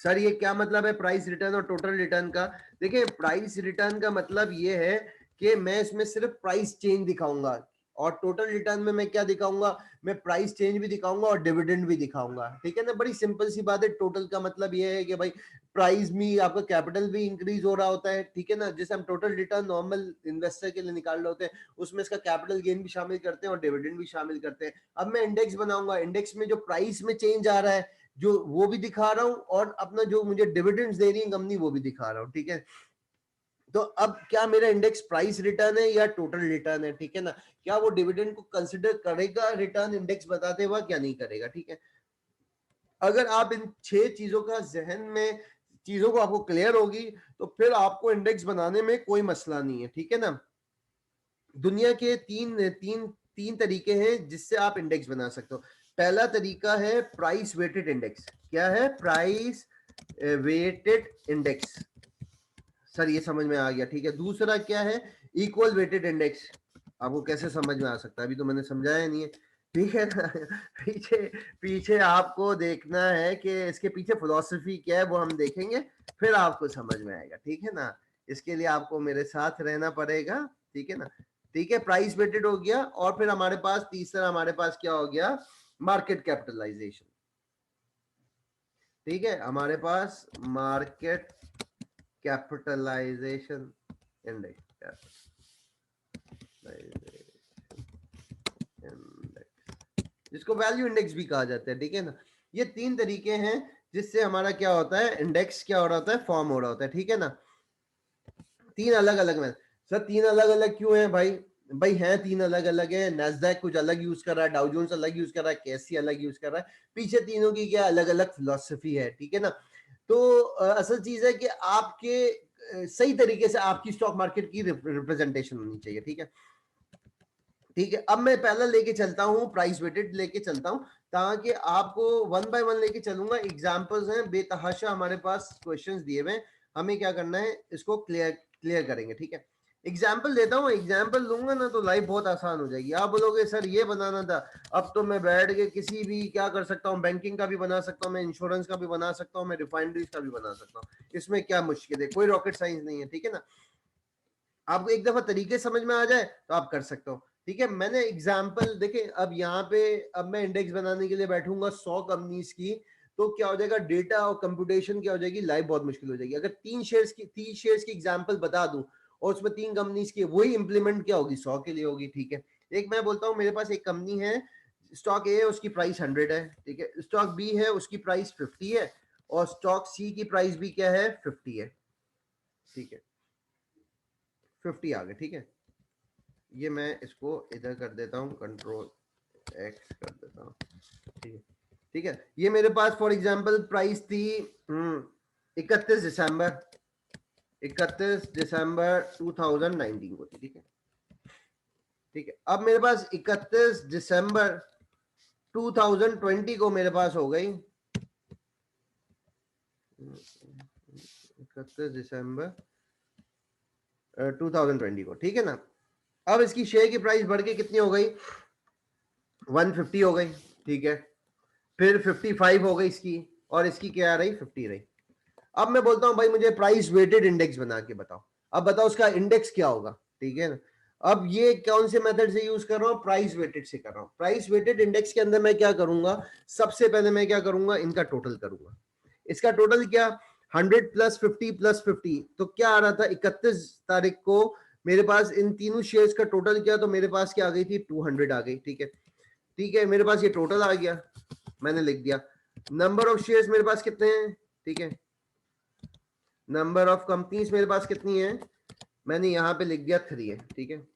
सर, ये क्या मतलब है प्राइस रिटर्न और टोटल रिटर्न का? देखिए प्राइस रिटर्न का मतलब ये है कि मैं इसमें सिर्फ प्राइस चेंज दिखाऊंगा, और टोटल रिटर्न में मैं क्या दिखाऊंगा, मैं प्राइस चेंज भी दिखाऊंगा और डिविडेंड भी दिखाऊंगा। ठीक है ना, बड़ी सिंपल सी बात है। टोटल का मतलब ये है कि भाई प्राइस में आपका कैपिटल भी इंक्रीज हो रहा होता है। ठीक है ना, जैसे हम टोटल रिटर्न नॉर्मल इन्वेस्टर के लिए निकाल रहे होते हैं, उसमें इसका कैपिटल गेन भी शामिल करते हैं और डिविडेंड भी शामिल करते हैं। अब मैं इंडेक्स बनाऊंगा, इंडेक्स में जो प्राइस में चेंज आ रहा है जो वो भी दिखा रहा हूं, और अपना जो मुझे डिविडेंड्स दे रही है कंपनी वो भी दिखा रहा हूं। ठीक है, तो अब क्या मेरा इंडेक्स प्राइस रिटर्न है या टोटल रिटर्न है? ठीक है ना, क्या वो डिविडेंड को कंसिडर करेगा रिटर्न इंडेक्स बताते हुए, क्या नहीं करेगा? ठीक है, अगर आप इन 6 चीजों का जहन में चीजों को आपको क्लियर होगी तो फिर आपको इंडेक्स बनाने में कोई मसला नहीं है। ठीक है ना, दुनिया के तीन तीन तीन तरीके हैं जिससे आप इंडेक्स बना सकते हो। पहला तरीका है प्राइस वेटेड इंडेक्स। क्या है? Price weighted index. सर ये समझ में आ गया, ठीक है। दूसरा क्या है? Equal weighted index. आपको कैसे समझ में आ सकता है, अभी तो मैंने समझाया नहीं है। ठीक है ना, पीछे पीछे आपको देखना है कि इसके पीछे फिलॉसफी क्या है, वो हम देखेंगे, फिर आपको समझ में आएगा। ठीक है ना, इसके लिए आपको मेरे साथ रहना पड़ेगा। ठीक है ना, ठीक है, प्राइस वेटेड हो गया, और फिर हमारे पास तीसरा हमारे पास क्या हो गया, मार्केट कैपिटलाइजेशन। ठीक है, हमारे पास मार्केट कैपिटलाइजेशन इंडेक्स, जिसको वैल्यू इंडेक्स भी कहा जाता है। ठीक है ना, ये तीन तरीके हैं जिससे हमारा क्या होता है, इंडेक्स क्या हो रहा होता है, फॉर्म हो रहा होता है। ठीक है ना, तीन अलग अलग में। सर तीन अलग अलग क्यों है भाई? भाई हैं तीन अलग अलग है, नैस्डैक कुछ अलग यूज कर रहा है, डाउ जोन्स अलग यूज कर रहा है, केएससी अलग यूज कर रहा है, पीछे तीनों की क्या अलग अलग फिलॉसफी है। ठीक है ना, तो असल चीज है कि आपके सही तरीके से आपकी स्टॉक मार्केट की रिप्रेजेंटेशन होनी चाहिए। ठीक है, ठीक है, अब मैं पहला लेके चलता हूं, प्राइस वेटेड लेके चलता हूं, ताकि आपको वन बाय वन लेके चलूंगा। एग्जांपल्स हैं बेतहाशा, हमारे पास क्वेश्चंस दिए हुए हैं, हमें क्या करना है, इसको क्लियर करेंगे, ठीक है। एग्जाम्पल देता हूँ, एग्जाम्पल दूंगा ना तो लाइफ बहुत आसान हो जाएगी। आप बोलोगे सर ये बनाना था, अब तो मैं बैठ के किसी भी क्या कर सकता हूँ, बैंकिंग का भी बना सकता हूँ, मैं इंश्योरेंस का भी बना सकता हूँ, मैं रिफाइनरीज का भी बना सकता हूँ, इसमें क्या मुश्किल है, कोई रॉकेट साइंस नहीं है, ठीक है ना। आपको एक दफा तरीके समझ में आ जाए तो आप कर सकते हो, ठीक है। मैंने एग्जाम्पल देखे, अब यहाँ पे अब मैं इंडेक्स बनाने के लिए बैठूंगा 100 कंपनीज की, तो क्या हो जाएगा, डेटा और कंप्यूटेशन क्या हो जाएगी, लाइफ बहुत मुश्किल हो जाएगी। अगर 30 शेयर्स की एग्जाम्पल बता दूं और उसमें 3 कंपनीज की, वही इंप्लीमेंट क्या होगी, 100 के लिए होगी, ठीक है। एक मैं बोलता हूँ, मेरे पास एक कंपनी है, स्टॉक ए है, उसकी प्राइस 100 है, ठीक है। स्टॉक बी है, उसकी प्राइस 50 है, और स्टॉक सी की प्राइस भी क्या है, 50 है, ठीक है। 50 आ गए, ठीक है। ये मैं इसको इधर कर देता हूँ, कंट्रोल एक्स कर देता हूँ, ठीक है, ठीक है। ये मेरे पास फॉर एग्जांपल प्राइस थी 31 दिसंबर 2019 को थी, ठीक है, ठीक है। अब मेरे पास 31 दिसंबर 2020 को मेरे पास हो गई 31 दिसंबर 2020 को, ठीक है ना। अब इसकी शेयर की प्राइस बढ़ के कितनी हो गई, 150 हो गई, ठीक है। फिर 55 हो गई इसकी, और इसकी क्या रही, 50 रही। अब मैं बोलता हूं भाई मुझे प्राइस वेटेड इंडेक्स बना के बताओ, अब बताओ उसका इंडेक्स क्या होगा, ठीक है ना। अब ये कौन से मेथड से यूज कर रहा हूं, प्राइस वेटेड से कर रहा हूं। प्राइस वेटेड इंडेक्स के अंदर मैं क्या करूंगा, सबसे पहले मैं क्या करूंगा, इनका टोटल करूंगा। इसका टोटल क्या, 100 प्लस 50 प्लस 50, तो क्या आ रहा था 31 तारीख को मेरे पास इन तीनों शेयर्स का टोटल क्या, तो मेरे पास क्या आ गई थी, 200 आ गई, ठीक है, ठीक है। मेरे पास ये टोटल आ गया, मैंने लिख दिया। नंबर ऑफ शेयर्स मेरे पास कितने हैं, ठीक है। नंबर ऑफ कंपनीज मेरे पास कितनी है, मैंने यहां पे लिख दिया 3 है, ठीक है।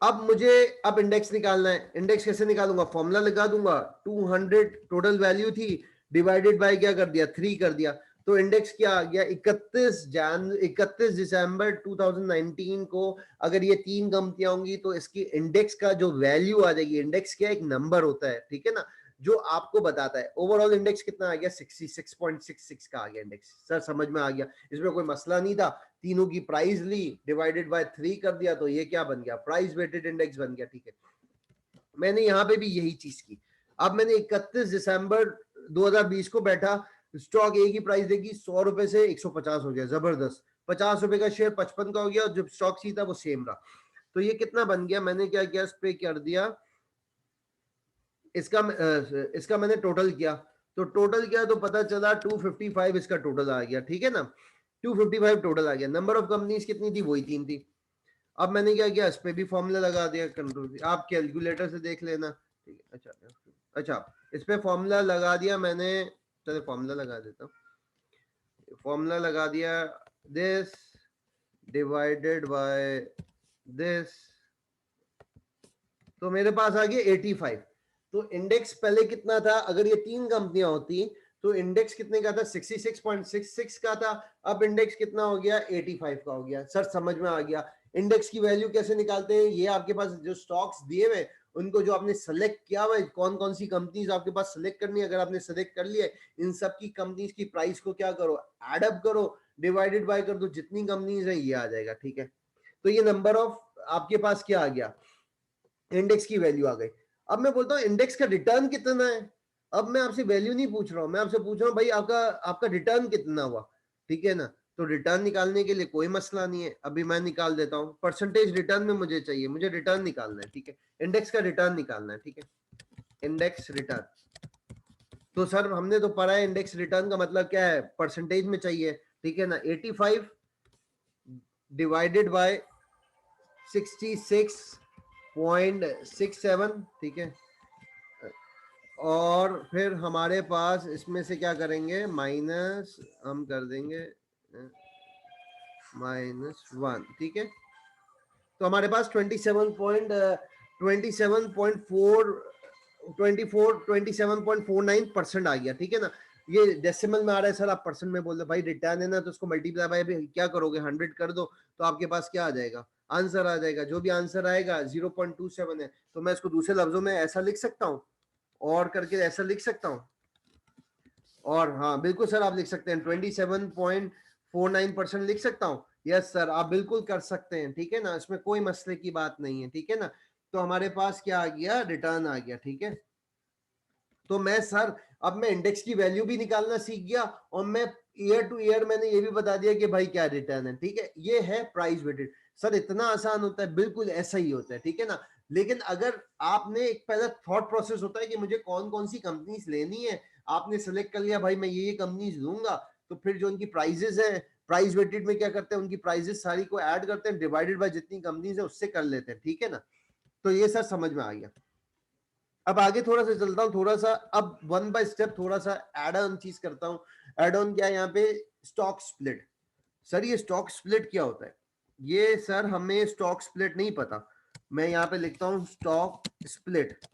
अब मुझे अब इंडेक्स निकालना है। इंडेक्स कैसे निकालूंगा, फॉर्मूला लगा दूंगा, 200 टोटल वैल्यू थी, डिवाइडेड बाय क्या कर दिया, 3 कर दिया, तो इंडेक्स क्या आ गया, 31 दिसंबर 2019 को। अगर ये 3 कंपनियां होंगी तो इसकी इंडेक्स का जो वैल्यू आ जाएगी, इंडेक्स क्या एक नंबर होता है, ठीक है ना, जो आपको बताता है ओवरऑल इंडेक्स कितना आ गया, 66.66 का आ गया इंडेक्स। सर समझ में आ गया, इसमें कोई मसला नहीं था, तीनों की प्राइस ली, डिवाइडेड बाय 3 कर दिया, तो ये क्या बन गया, प्राइस वेटेड इंडेक्स बन गया, ठीक है। मैंने यहां पे भी यही चीज की। अब मैंने 31 दिसंबर 2020 को बैठा, स्टॉक ए की प्राइस देखी, 100 रुपए से 150 हो गया, जबरदस्त। 50 रुपए का शेयर 55 का हो गया, और जो स्टॉक सी था वो सेम रहा। तो ये कितना बन गया, मैंने क्या किया, इस पे कर दिया, इसका मैंने टोटल किया, तो टोटल किया तो पता चला 255 इसका टोटल आ गया, ठीक है ना। 255 टोटल आ गया। नंबर ऑफ कंपनीज कितनी थी, वही 3 थी। अब मैंने क्या किया, इस पे भी फॉर्मूला लगा दिया, कंट्रोल, आप कैलकुलेटर से देख लेना, ठीक है। अच्छा अच्छा, इस पे फॉर्मूला लगा दिया मैंने, चलो फॉर्मूला लगा देता हूँ। फॉर्मूला लगा दिया, दिस डिवाइडेड बाय दिस, तो मेरे पास आ गया 85। तो इंडेक्स पहले कितना था, अगर ये 3 कंपनियां होती तो इंडेक्स कितने का था, 66.66 का था। अब इंडेक्स कितना हो गया, 85 का हो गया। सर समझ में आ गया। इंडेक्स की वैल्यू कैसे निकालते हैं, ये आपके पास जो स्टॉक्स दिए हुए, उनको जो आपने सेलेक्ट किया हुआ है, कौन कौन सी कंपनीज आपके पास सेलेक्ट करनी है, अगर आपने सेलेक्ट कर लिया, इन सब की कंपनीज की प्राइस को क्या करो, एड अप करो, डिवाइडेड बाय कर दो, जितनी कंपनीज है ये आ जाएगा, ठीक है। तो ये नंबर ऑफ आपके पास क्या आ गया, इंडेक्स की वैल्यू आ गई। अब मैं बोलता हूँ इंडेक्स का रिटर्न कितना है। अब मैं आपसे वैल्यू नहीं पूछ रहा हूं, मैं आपसे पूछ रहा हूँ भाई आपका आपका रिटर्न कितना हुआ, ठीक है ना। तो रिटर्न निकालने के लिए कोई मसला नहीं है, अभी मैं निकाल देता हूँ। परसेंटेज रिटर्न में मुझे चाहिए, मुझे रिटर्न निकालना है, ठीक है। इंडेक्स का रिटर्न निकालना है, ठीक है। इंडेक्स रिटर्न, तो सर हमने तो पढ़ा है इंडेक्स रिटर्न का मतलब क्या है, परसेंटेज में चाहिए, ठीक है ना। 85 डिवाइडेड बाय 66.67, ठीक है। और फिर हमारे पास इसमें से क्या करेंगे, माइनस हम कर देंगे -1, ठीक है। तो हमारे पास 27.27.49% आ गया, ठीक है ना। ये डेसिमल में आ रहा है, सर आप परसेंट में बोल रहे भाई, रिटर्न है ना, तो उसको मल्टीप्लाई बाय क्या करोगे, 100 कर दो, तो आपके पास क्या आ जाएगा, आंसर आ जाएगा। जो भी आंसर आएगा 0.27 है, तो मैं इसको दूसरे लफ्जों में ऐसा लिख सकता हूँ, और करके ऐसा लिख सकता हूँ, और हाँ बिल्कुल सर, आप लिख सकते हैं 27.49% लिख सकता हूँ। यस सर, आप बिल्कुल कर सकते हैं, ठीक है ना, इसमें कोई मसले की बात नहीं है, ठीक है ना। तो हमारे पास क्या आ गया, रिटर्न आ गया, ठीक है। तो मैं सर, अब मैं इंडेक्स की वैल्यू भी निकालना सीख गया, और मैं ईयर टू ईयर मैंने ये भी बता दिया कि भाई क्या रिटर्न है, ठीक है। ये है प्राइस वेटेड। सर इतना आसान होता है, बिल्कुल ऐसा ही होता है, ठीक है ना। लेकिन अगर आपने एक पहला थॉट प्रोसेस होता है कि मुझे कौन कौन सी कंपनीज लेनी है, आपने सेलेक्ट कर लिया भाई मैं ये कंपनीज लूंगा, तो फिर जो उनकी प्राइजेस है, प्राइस वेटेड में क्या करते हैं, उनकी प्राइजेस सारी को ऐड करते हैं, डिवाइडेड बाय जितनी कंपनीज है उससे कर लेते हैं, ठीक है ना। तो ये सर समझ में आ गया। अब आगे थोड़ा सा चलता हूँ, थोड़ा सा अब वन बाय स्टेप थोड़ा सा एड ऑन चीज करता हूँ। एड ऑन क्या है यहाँ पे, स्टॉक स्प्लिट। सर ये स्टॉक स्प्लिट क्या होता है, ये सर हमें स्टॉक स्प्लिट नहीं पता। मैं यहाँ पे लिखता हूँ स्टॉक स्प्लिट।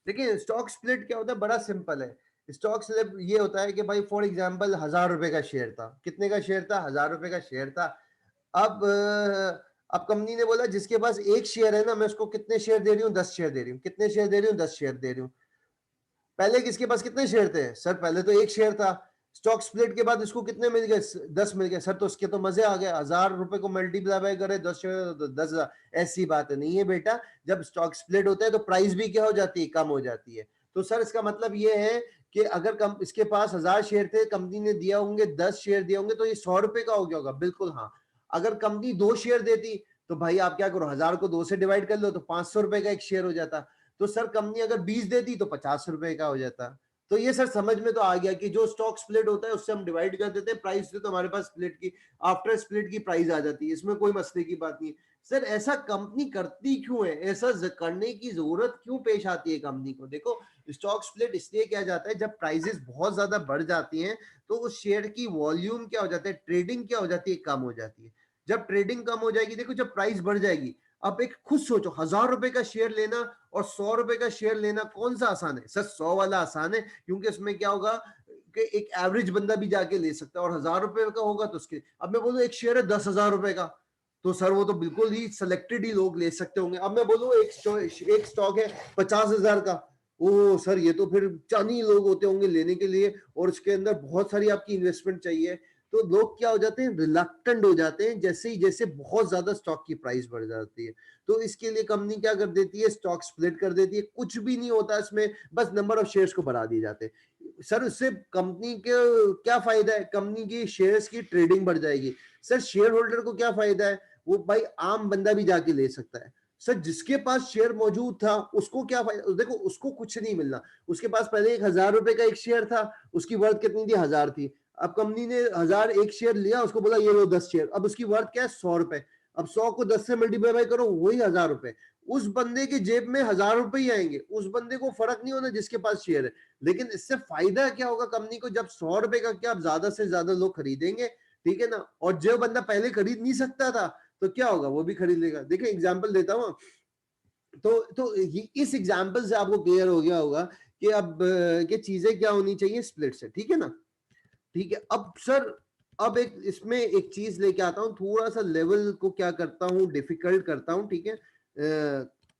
देखिए स्टॉक स्प्लिट क्या होता है, बड़ा सिंपल है। स्टॉक स्प्लिट ये होता है कि भाई फॉर एग्जांपल 1000 रुपए का शेयर था, कितने का शेयर था, 1000 रुपए का शेयर था। अब कंपनी ने बोला जिसके पास एक शेयर है ना, मैं उसको कितने शेयर दे रही हूँ, 10 शेयर दे रही हूँ। कितने शेयर दे रही हूँ, 10 शेयर दे रही हूँ। पहले किसके पास कितने शेयर थे सर, पहले तो एक शेयर था। स्टॉक स्प्लिट के बाद इसको कितने मिल गए, 10 मिल गए। सर तो उसके तो मजे आ गए, 1000 रुपए को मल्टीप्लाई बाय करे 10 शेयर तो 10,000। ऐसी बात नहीं है बेटा, जब स्टॉक स्प्लिट होता है तो प्राइस भी क्या हो जाती है, कम हो जाती है। तो सर इसका मतलब ये है कि अगर कम इसके पास 1000 शेयर थे, कंपनी ने दिया होंगे 10 शेयर दिए होंगे, तो ये 100 रुपए का हो गया होगा, बिल्कुल हाँ। अगर कंपनी 2 शेयर देती तो भाई आप क्या करो, 1000 को 2 से डिवाइड कर लो तो 500 रुपए का एक शेयर हो जाता। तो सर कंपनी अगर 20 देती तो 50 रुपए का हो जाता। तो ये सर समझ में तो आ गया कि जो स्टॉक स्प्लिट होता है उससे हम डिवाइड कर देते हैं प्राइस से, तो हमारे पास स्प्लिट की, आफ्टर स्प्लिट की प्राइस आ जाती है, इसमें कोई मसले की बात नहीं है। सर ऐसा कंपनी करती क्यों है, ऐसा करने की जरूरत क्यों पेश आती है कंपनी को, देखो स्टॉक स्प्लिट इसलिए किया जाता है जब प्राइसेस बहुत ज्यादा बढ़ जाती हैं, तो उस शेयर की वॉल्यूम क्या हो जाता है, ट्रेडिंग क्या हो जाती है, कम हो जाती है। जब ट्रेडिंग कम हो जाएगी, देखो जब प्राइस बढ़ जाएगी, अब एक खुद सोचो, 1000 रुपए का शेयर लेना और 100 रुपए का शेयर लेना कौन सा आसान है, सर 100 वाला आसान है, क्योंकि उसमें क्या होगा कि एक एवरेज बंदा भी जाके ले सकता है, और 1000 रुपए का होगा तो उसके, अब मैं बोलूं एक शेयर है 10,000 रुपए का, तो सर वो तो बिल्कुल ही सिलेक्टेड ही लोग ले सकते होंगे। अब मैं बोलूं एक स्टॉक है 50,000 का, ओ सर ये तो फिर चांदी लोग होते होंगे लेने के लिए, और उसके अंदर बहुत सारी आपकी इन्वेस्टमेंट चाहिए, तो लोग क्या हो जाते हैं, रिलक्टेंट हो जाते हैं जैसे ही जैसे बहुत ज्यादा स्टॉक की प्राइस बढ़ जाती है। तो इसके लिए कंपनी क्या कर देती है, स्टॉक स्प्लिट कर देती है, कुछ भी नहीं होता इसमें, बस नंबर ऑफ शेयर्स को बढ़ा दिए जाते हैं। सर उससे कंपनी के क्या फायदा है, कंपनी की शेयर्स की ट्रेडिंग बढ़ जाएगी। सर शेयर होल्डर को क्या फायदा है, वो भाई आम बंदा भी जाके ले सकता है। सर जिसके पास शेयर मौजूद था उसको क्या फायदा, देखो उसको कुछ नहीं मिलना, उसके पास पहले 1000 रुपए का एक शेयर था, उसकी वर्थ कितनी थी, 1000 थी। अब कंपनी ने 1000 एक शेयर लिया, उसको बोला ये लो 10 शेयर, अब उसकी वर्थ क्या है, 100 रुपए। अब 100 को 10 से मल्टीप्लाई करो, वही 1000 रुपए। उस बंदे के जेब में 1000 रुपए ही आएंगे, उस बंदे को फर्क नहीं होना जिसके पास शेयर है। लेकिन इससे फायदा क्या होगा कंपनी को, जब 100 रुपए का क्या ज्यादा से ज्यादा लोग खरीदेंगे, ठीक है ना, और जो बंदा पहले खरीद नहीं सकता था तो क्या होगा, वो भी खरीद लेगा। देखिए एग्जाम्पल देता हूँ, तो इस एग्जाम्पल से आपको क्लियर हो गया होगा कि अब कि चीजें क्या होनी चाहिए स्प्लिट से, ठीक है ना। ठीक है, अब सर अब एक इसमें एक चीज लेके आता हूँ, थोड़ा सा लेवल को क्या करता हूँ, डिफिकल्ट करता हूँ, ठीक है।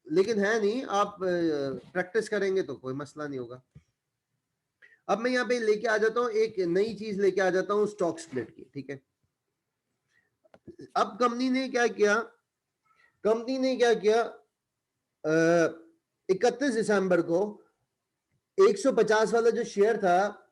लेकिन है नहीं, आप प्रैक्टिस करेंगे तो कोई मसला नहीं होगा। अब मैं यहाँ पे लेके आ जाता हूँ, एक नई चीज लेके आ जाता हूँ स्टॉक स्प्लिट की, ठीक है। अब कंपनी ने क्या किया, कंपनी ने क्या किया, 31 दिसंबर को 150 वाला जो शेयर था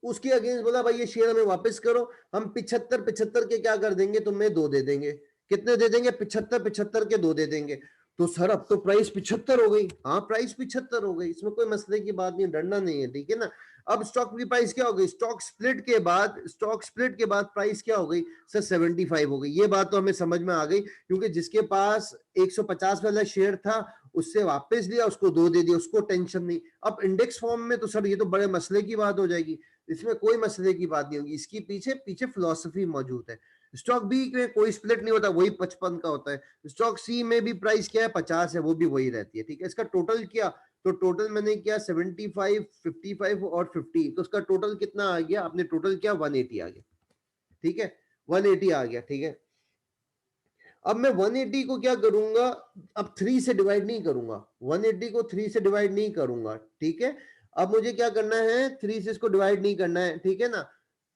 उसके अगेंस्ट बोला भाई ये शेयर हमें वापस करो, हम 75 75 के क्या कर देंगे, तुम्हें दो दे देंगे। कितने दे देंगे, 75 75 के दो दे देंगे। तो सर अब तो प्राइस 75 हो गई, हाँ प्राइस 75 हो गई, इसमें कोई मसले की बात नहीं, डरना नहीं है, ठीक है ना। अब स्टॉक की प्राइस क्या हो गई, स्टॉक स्प्लिट के बाद, स्टॉक स्प्लिट के बाद प्राइस क्या हो गई सर, 75 हो गई। ये बात तो हमें समझ में आ गई, क्योंकि जिसके पास 150 वाला शेयर था उससे वापस लिया, उसको दो दे दिया, उसको टेंशन नहीं। अब इंडेक्स फॉर्म में तो सर ये तो बड़े मसले की बात हो जाएगी, इसमें कोई मसले की बात नहीं होगी, इसकी पीछे पीछे फिलॉसफी मौजूद है। स्टॉक बी में कोई स्प्लिट नहीं होता, वही 55 का होता है। स्टॉक सी में भी प्राइस क्या है, 50 है, वो भी वही रहती है, ठीक है। इसका टोटल किया तो टोटल मैंने किया 75 55 और 50, तो उसका टोटल कितना आ गया, आपने टोटल किया 180 आ गया, ठीक है, 180 आ गया, ठीक है। अब मैं 180 को क्या करूंगा, अब 3 से डिवाइड नहीं करूंगा, 180 को 3 से डिवाइड नहीं करूंगा, ठीक है। अब मुझे क्या करना है, 3 से इसको डिवाइड नहीं करना है, ठीक है ना।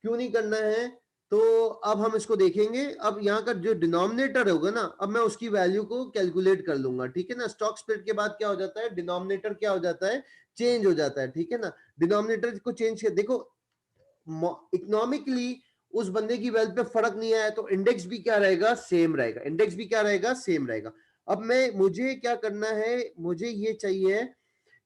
क्यों नहीं करना है, तो अब हम इसको देखेंगे। अब यहाँ का जो डिनोमिनेटर होगा ना, अब मैं उसकी वैल्यू को कैलकुलेट कर लूंगा, ठीक है ना। स्टॉक स्प्लिट के बाद क्या हो जाता है, डिनोमिनेटर क्या हो जाता है, चेंज हो जाता है, ठीक है ना। डिनोमिनेटर को चेंज कर, देखो इकोनॉमिकली उस बंदे की वेल्थ पे फर्क नहीं आया तो इंडेक्स भी क्या रहेगा, सेम रहेगा। इंडेक्स भी क्या रहेगा, सेम रहेगा। अब मुझे क्या करना है, मुझे ये चाहिए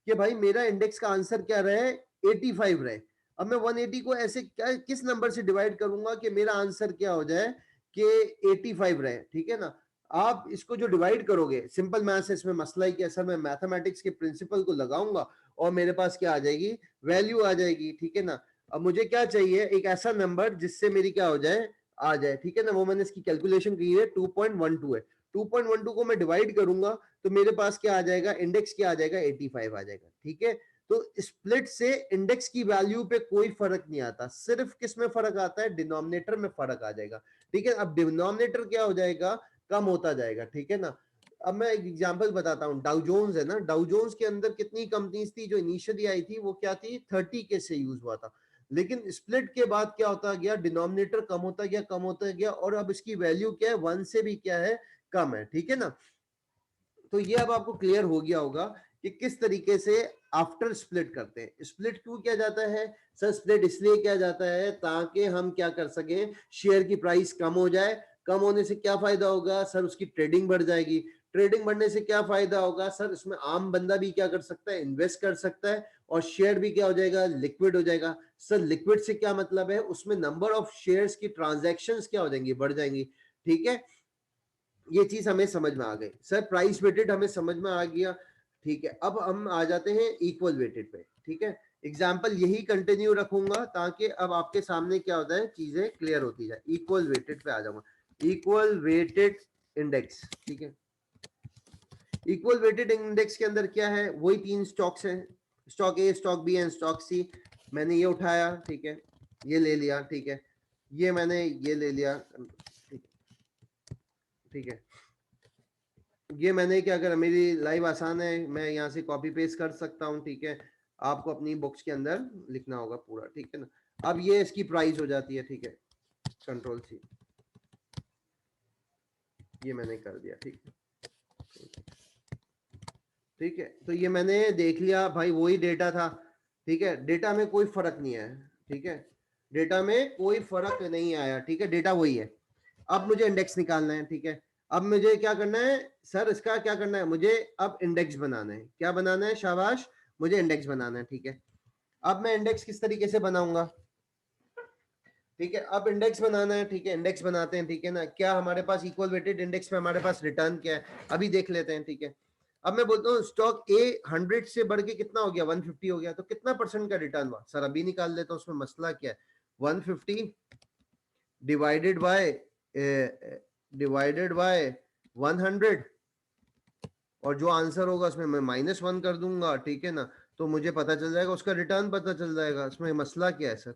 कि भाई मेरा इंडेक्स का आंसर क्या रहे, 85 रहे। अब मैं 180 को ऐसे क्या, किस नंबर से डिवाइड करूंगा कि मेरा आंसर क्या हो जाए कि 85 रहे, ठीक है ना। आप इसको जो डिवाइड करोगे, सिंपल मैथ्स है, इसमें मसला ही क्या सर, मैं मैथमेटिक्स के प्रिंसिपल को लगाऊंगा और मेरे पास क्या आ जाएगी, वैल्यू आ जाएगी, ठीक है ना। अब मुझे क्या चाहिए, एक ऐसा नंबर जिससे मेरी क्या हो जाए, आ जाए, ठीक है ना। वो मैंने इसकी कैलकुलेशन की है, 2.12 है। 2.12 को मैं डिवाइड करूंगा तो मेरे पास क्या आ जाएगा, इंडेक्स क्या आ जाएगा, 85 आ जाएगा, ठीक है। तो स्प्लिट से इंडेक्स की वैल्यू पे कोई फर्क नहीं आता, सिर्फ किस में फर्क आता है, डिनोमिनेटर में फर्क आ जाएगा, ठीक है। अब डिनोमिनेटर क्या हो जाएगा, कम होता जाएगा, ठीक है ना। अब मैं एक एग्जांपल बताता हूं, डाउ जोन्स है ना, डाउ जोन्स के अंदर कितनी कंपनीज थी जो इनिशियली आई थी, वो क्या थी, 30 के से यूज हुआ था। लेकिन स्प्लिट के बाद क्या होता गया, डिनोमिनेटर कम होता गया, कम होता गया, और अब इसकी वैल्यू क्या है, 1 से भी क्या है, कम है, ठीक है ना। तो ये अब आपको क्लियर हो गया होगा कि किस तरीके से आफ्टर स्प्लिट करते हैं। स्प्लिट क्यों किया जाता है सर, स्प्लिट इसलिए किया जाता है ताकि हम क्या कर सके, शेयर की प्राइस कम हो जाए। कम होने से क्या फायदा होगा सर, उसकी ट्रेडिंग बढ़ जाएगी। ट्रेडिंग बढ़ने से क्या फायदा होगा सर, इसमें आम बंदा भी क्या कर सकता है, इन्वेस्ट कर सकता है, और शेयर भी क्या हो जाएगा, लिक्विड हो जाएगा। सर लिक्विड से क्या मतलब है, उसमें नंबर ऑफ शेयर्स की ट्रांजैक्शंस क्या हो जाएंगी, बढ़ जाएंगी, ठीक है। ये चीज हमें समझ में आ गई सर, प्राइस वेटेड हमें समझ में आ गया, ठीक है। अब हम आ जाते हैं इक्वल वेटेड पे, ठीक है। एग्जाम्पल यही कंटिन्यू रखूंगा ताकि अब आपके सामने क्या होता है, चीजें क्लियर होती जाए। इक्वल वेटेड पे आ जाऊंगा, इक्वल वेटेड इंडेक्स, ठीक है। इक्वल वेटेड इंडेक्स के अंदर क्या है, वही 3 स्टॉक्स हैं, stock A, stock B and stock C. मैंने ये उठाया, ठीक है, ये ले लिया, ठीक है, ये मैंने ये ले लिया, ठीक है। ये मैंने क्या करा, मेरी लाइव आसान है, मैं यहाँ से कॉपी पेस्ट कर सकता हूँ, ठीक है। आपको अपनी बुक्स के अंदर लिखना होगा पूरा, ठीक है ना। अब ये इसकी प्राइस हो जाती है, ठीक है, कंट्रोल सी, ये मैंने कर दिया, ठीक है, ठीक है। तो ये मैंने देख लिया भाई, वही डेटा था, ठीक है, डेटा में कोई फर्क नहीं आया, ठीक है, डेटा में कोई फर्क नहीं आया, ठीक है, डेटा वही है। अब मुझे इंडेक्स निकालना है, ठीक है। अब मुझे क्या करना है सर, इसका क्या करना है, मुझे अब इंडेक्स बनाना है। क्या बनाना है, शाबाश, मुझे इंडेक्स बनाना है, ठीक है। अब मैं इंडेक्स किस तरीके से बनाऊंगा, ठीक है। अब इंडेक्स बनाना है, ठीक है, इंडेक्स बनाते हैं, ठीक है ना। क्या हमारे पास इक्वल वेटेड इंडेक्स में हमारे पास रिटर्न क्या है, अभी देख लेते हैं, ठीक है। अब मैं बोलता हूँ स्टॉक ए 100 से बढ़ के कितना हो गया, 150 हो गया, तो कितना परसेंट का रिटर्न हुआ सर, अभी निकाल लेता हूँ, उसमें मसला क्या है। 150 डिवाइडेड बाय 100, और जो आंसर होगा उसमें मैं -1 कर दूंगा, ठीक है ना। तो मुझे पता चल जाएगा, उसका रिटर्न पता चल जाएगा। इसमें मसला क्या है सर,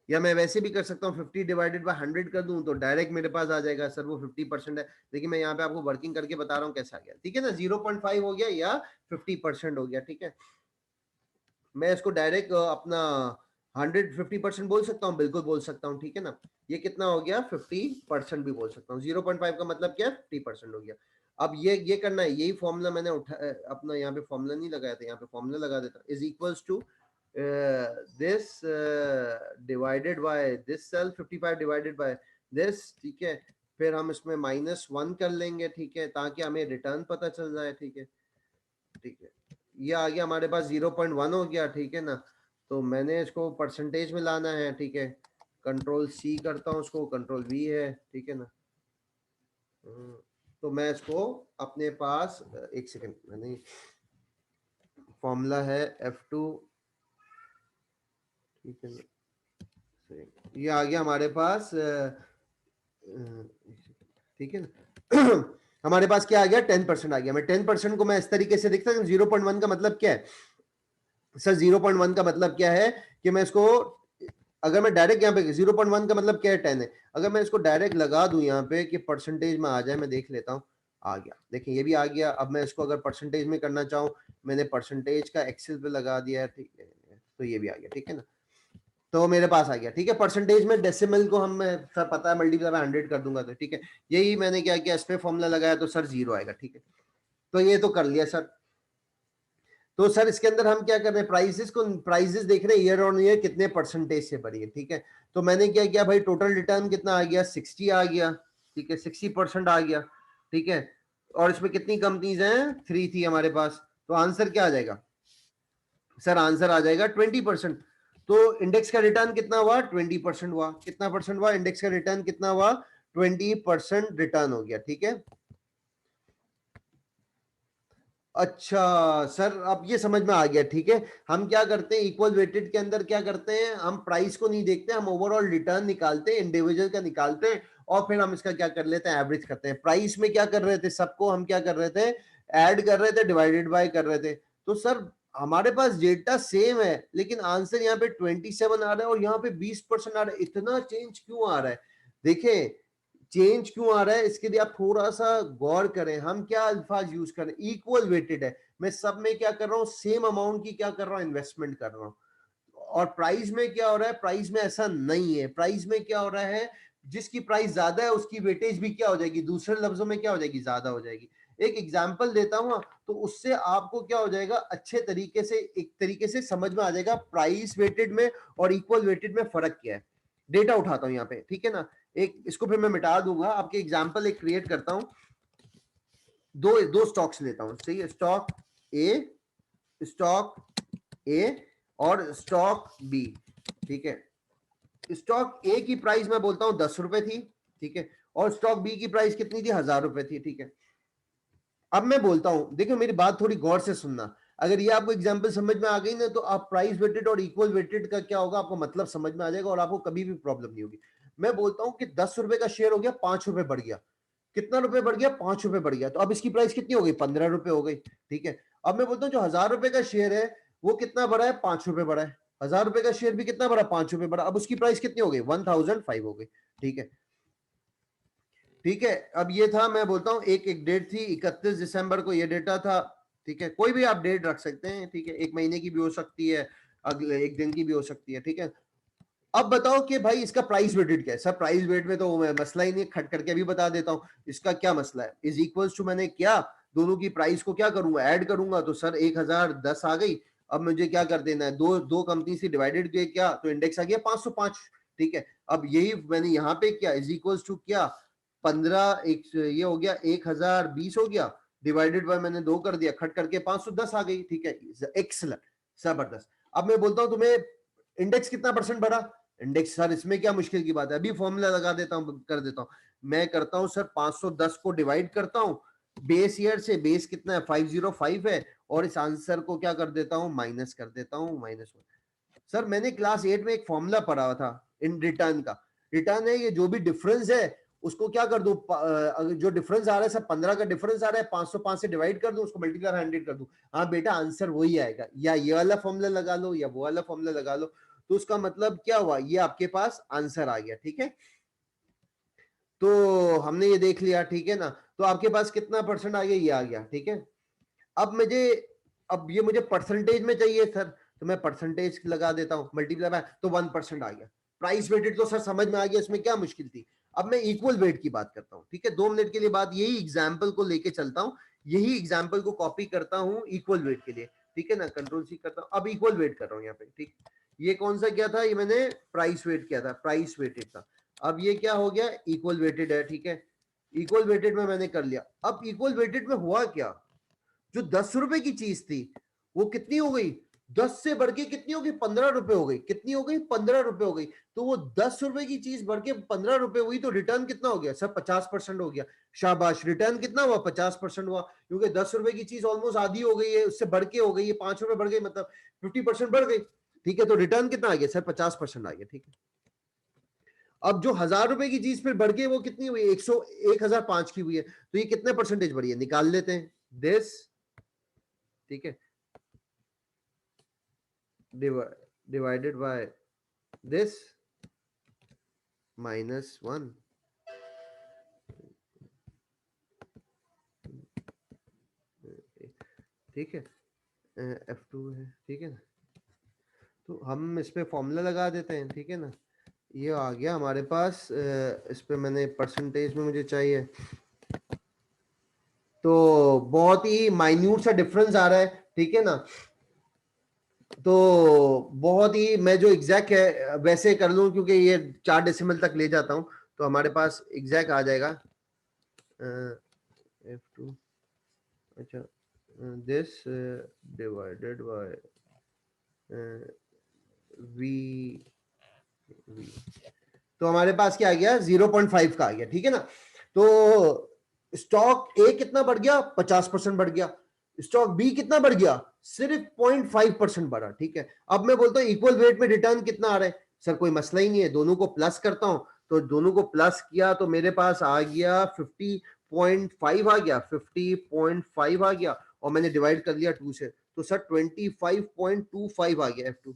या मैं वैसे भी कर सकता हूँ, 50 डिवाइडेड बाय 100 कर दूं तो डायरेक्ट मेरे पास आ जाएगा सर, वो 50% है। लेकिन मैं यहाँ पे आपको वर्किंग करके बता रहा हूँ कैसा आ गया, ठीक है ना। 0.5 हो गया या 50% हो गया, ठीक है। मैं इसको डायरेक्ट अपना 150% बोल सकता हूँ, बिल्कुल बोल सकता हूँ, ठीक है ना। ये कितना हो गया, 50% भी बोल सकता हूँ। 0.5 का मतलब क्या है, 50% हो गया। अब ये करना है, यही फॉर्मूला मैंने उठा, अपना यहाँ पे फॉर्मूला नहीं लगाया था, यहाँ पे फॉर्मूला लगा देता, is equals to this divided by this cell, 55 divided by this, ठीक है। फिर हम इसमें -1 कर लेंगे, ठीक है, ताकि हमें रिटर्न पता चल जाए, ठीक है, ठीक है। ये आ गया हमारे पास, 0.1 हो गया, ठीक है ना। तो मैंने इसको परसेंटेज में लाना है, ठीक है, कंट्रोल सी करता हूँ, उसको कंट्रोल वी है, ठीक है ना। तो मैं इसको अपने पास, एक सेकंड, मैंने फॉर्मूला है F2, ठीक है ना। ये आ गया हमारे पास, ठीक है ना। हमारे पास क्या आ गया, 10% आ गया। मैं 10% को मैं इस तरीके से दिखता हूँ, 0.1 का मतलब क्या है सर, 0.1 का मतलब क्या है कि मैं इसको, अगर मैं डायरेक्ट यहाँ पे 0.1 का मतलब क्या है, 10 है, अगर मैं इसको डायरेक्ट लगा दूं यहाँ पे कि परसेंटेज में आ जाए, मैं देख लेता हूँ, आ गया, देखिए ये भी आ गया। अब मैं इसको अगर परसेंटेज में करना चाहूँ, मैंने परसेंटेज का एक्सेल पे लगा दिया है, ठीक है, तो ये भी आ गया, ठीक है ना। तो मेरे पास आ गया, ठीक है। परसेंटेज में डेसिमल को हम सर पता है मल्टीप्लाई बाय 100 कर दूंगा, तो ठीक है। यही मैंने क्या किया, इस पे फॉर्मूला लगाया तो सर 0 आएगा, ठीक है। तो ये तो कर लिया सर। तो सर इसके अंदर हम क्या कर रहे हैं, प्राइसेस देख रहे हैं ईयर ऑन ईयर कितने परसेंटेज से बढ़ी है, ठीक है। तो मैंने क्या किया भाई, टोटल रिटर्न कितना आ गया, 60 आ गया, ठीक है, 60% आ गया, ठीक है। और इसमें कितनी कंपनीज हैं, 3 थी हमारे पास। तो आंसर क्या आ जाएगा सर, आंसर आ जाएगा 20%। तो इंडेक्स का रिटर्न कितना हुआ, 20% हुआ। कितना परसेंट हुआ इंडेक्स का रिटर्न, कितना हुआ, 20% रिटर्न हो गया, ठीक है। अच्छा सर, अब ये समझ में आ गया, ठीक है। हम क्या करते हैं, इक्वल वेटेड के अंदर क्या करते हैं, हम प्राइस को नहीं देखते, हम ओवरऑल रिटर्न निकालते हैं, इंडिविजुअल का निकालते हैं, और फिर हम इसका क्या कर लेते हैं, एवरेज करते हैं। प्राइस में क्या कर रहे थे, सबको हम क्या कर रहे थे, ऐड कर रहे थे, डिवाइडेड बाय कर रहे थे। तो सर हमारे पास डेटा सेम है, लेकिन आंसर यहाँ पे 27 आ रहा है और यहाँ पे 20% आ रहा है। इतना चेंज क्यों आ रहा है, देखें चेंज क्यों आ रहा है, इसके लिए आप थोड़ा सा गौर करें। हम क्या अल्फाज यूज करें, इक्वल वेटेड है, मैं सब में क्या कर रहा हूं, सेम अमाउंट की क्या कर रहा हूं, इन्वेस्टमेंट कर रहा हूं। और प्राइस में क्या हो रहा है, प्राइस में ऐसा नहीं है। प्राइस में क्या हो रहा है, जिसकी प्राइस ज्यादा है उसकी वेटेज भी क्या हो जाएगी, दूसरे लफ्जों में क्या हो जाएगी, ज्यादा हो जाएगी। एक एग्जांपल देता हूं, तो उससे आपको क्या हो जाएगा, अच्छे तरीके से एक तरीके से समझ में आ जाएगा प्राइस वेटेड में और इक्वल वेटेड में फर्क क्या है। डेटा उठाता हूं यहाँ पे, ठीक है ना। एक इसको फिर मैं मिटा दूंगा, आपके एग्जांपल एक क्रिएट करता हूं। दो दो स्टॉक्स लेता हूं, सही है, स्टॉक ए और स्टॉक बी, ठीक है। स्टॉक ए की प्राइस मैं बोलता हूं 10 रुपए थी, ठीक है, और स्टॉक बी की प्राइस कितनी थी, 1000 रुपए थी, ठीक है। अब मैं बोलता हूं, देखो मेरी बात थोड़ी गौर से सुनना। अगर ये आपको एग्जांपल समझ में आ गई ना, तो आप प्राइस वेटेड और इक्वल वेटेड का क्या होगा, आपको मतलब समझ में आ जाएगा और आपको कभी भी प्रॉब्लम नहीं होगी। मैं बोलता हूं कि 10 रुपए का शेयर हो गया, 5 रुपए बढ़ गया। कितना रुपए बढ़ गया, 5 रुपए बढ़ गया, तो अब इसकी प्राइस कितनी हो गई, 15 रुपए हो गई, ठीक है। अब मैं बोलता हूँ जो 1000 रुपए का शेयर है वो कितना बढ़ा है, 5 रुपए बढ़ा है। 1000 रुपए का शेयर भी कितना बढ़ा, 5 रुपए बढ़ा, अब उसकी प्राइस कितनी हो गई, 1005 हो गई, ठीक है। ठीक है, अब ये था, मैं बोलता हूँ एक डेट थी 31 दिसंबर को, ये डेटा था, ठीक है। कोई भी आप डेट रख सकते हैं, ठीक है, एक महीने की भी हो सकती है, अगले एक दिन की भी हो सकती है, ठीक है। अब बताओ कि भाई इसका प्राइस वेटेड क्या है, सर प्राइस वेट में तो मसला ही नहीं, खट करके अभी बता देता हूं। इसका क्या मसला है, इज इक्वल्स टू, मैंने क्या दोनों की प्राइस को क्या करूंगा, ऐड करूंगा, तो सर 1010 आ गई। अब मुझे क्या कर देना है, दो दो कंपनी से डिवाइडेड किया क्या, तो इंडेक्स आ गया 505, ठीक है। अब यही मैंने यहाँ पे क्या, इज इक्वल्स टू क्या, 15 एक ये हो गया, 1020 हो गया, डिवाइडेड बाय मैंने 2 कर दिया, खट करके 510 आ गई, ठीक है। एक्सलेंट, जबरदस्त। अब मैं बोलता हूं तुम्हें इंडेक्स कितना परसेंट बढ़ा, इंडेक्स सर इसमें क्या मुश्किल की बात है, अभी फॉर्मूला लगा देता हूं, कर देता हूं। मैं करता हूं सर 510 को डिवाइड करता हूं बेस ईयर से, बेस कितना है 505 है, और इस आंसर को क्या कर देता हूं, माइनस कर देता हूं, -1। सर मैंने क्लास 8 में एक फॉर्मूला पढ़ा था इन रिटर्न का। रिटर्न है ये, जो भी डिफरेंस है उसको क्या कर दो, जो डिफरेंस आ रहा है, सब 15 का डिफरेंस आ रहा है, 505 से डिवाइड कर दो, उसको मल्टीप्लाई 100 कर दो। हाँ बेटा आंसर वही आएगा, या ये वाला फॉर्मूला लगा लो या वो वाला फॉर्मूला लगा लो। तो उसका मतलब क्या हुआ, ये आपके पास आंसर आ गया, ठीक है। तो हमने ये देख लिया, ठीक है ना। तो आपके पास कितना परसेंट आ गया, ये आ गया, ठीक है। अब मुझे, अब ये मुझे परसेंटेज में चाहिए सर, तो मैं परसेंटेज लगा देता हूं, मल्टीप्लाई बाय, तो 1% आ गया। प्राइस वेटेड तो सर समझ में आ गया, इसमें क्या मुश्किल थी। अब मैं इक्वल वेट की बात करता हूं, ठीक है, 2 मिनट के लिए बात, यही एग्जाम्पल को लेके चलता हूं, यही एग्जाम्पल को कॉपी करता हूं इक्वल वेट के लिए, ठीक है ना। कंट्रोल सी करता हूं, अब इक्वल वेट कर रहा हूं यहाँ पे, ठीक। ये कौन सा क्या था, ये मैंने प्राइस वेट किया था, प्राइस वेटेड था। अब ये क्या हो गया, इक्वल वेटेड है, ठीक है। इक्वल वेटेड में मैंने कर लिया। अब इक्वल वेटेड में हुआ क्या, जो 10 रुपए की चीज थी वो कितनी हो गई, 10 से बढ़ के कितनी हो गई, 15 रुपए हो गई, कितनी हो गई, 15 रुपए हो गई। तो वो 10 रुपए की चीज बढ़ के 15 रुपए हुई, तो रिटर्न कितना हो गया सर, 50% हो गया। शाबाश, रिटर्न कितना हुआ, 50% हुआ, क्योंकि 10 रुपए की चीज ऑलमोस्ट आधी हो गई है, उससे बढ़ के हो गई है, 5 रुपए बढ़ गई, मतलब 50% बढ़ गई, ठीक है। तो रिटर्न कितना आ गया सर, 50% आ गया, ठीक है। अब जो 1000 रुपए की चीज फिर बढ़ के वो कितनी हुई, 1005 की हुई है, तो ये कितने परसेंटेज बढ़ी है, निकाल लेते हैं, दिस, ठीक है, divided by this -1, ठीक है, F2 है, ठीक है ना। तो हम इस पे फॉर्मूला लगा देते हैं, ठीक है ना। ये आ गया हमारे पास, इस पे मैंने परसेंटेज में मुझे चाहिए, तो बहुत ही माइन्यूट सा डिफरेंस आ रहा है, ठीक है ना। तो बहुत ही, मैं जो एग्जैक्ट है वैसे कर लूं क्योंकि ये 4 डेसिमल तक ले जाता हूं, तो हमारे पास एग्जैक्ट आ जाएगा F2, अच्छा, this divided by V V, तो हमारे पास क्या आ गया, 0.5 का आ गया, ठीक है ना। तो स्टॉक ए कितना बढ़ गया, 50% बढ़ गया। स्टॉक बी कितना बढ़ गया, सिर्फ 0.5% बढ़ा, ठीक है। अब मैं बोलता हूं इक्वल वेट में रिटर्न कितना आ रहा है, सर कोई मसला ही नहीं है, दोनों को प्लस करता हूं। तो दोनों को प्लस किया तो मेरे पास आ गया 50.5 आ गया, 50.5 आ गया, और मैंने डिवाइड कर लिया 2 से, तो सर 25.25 आ गया F2।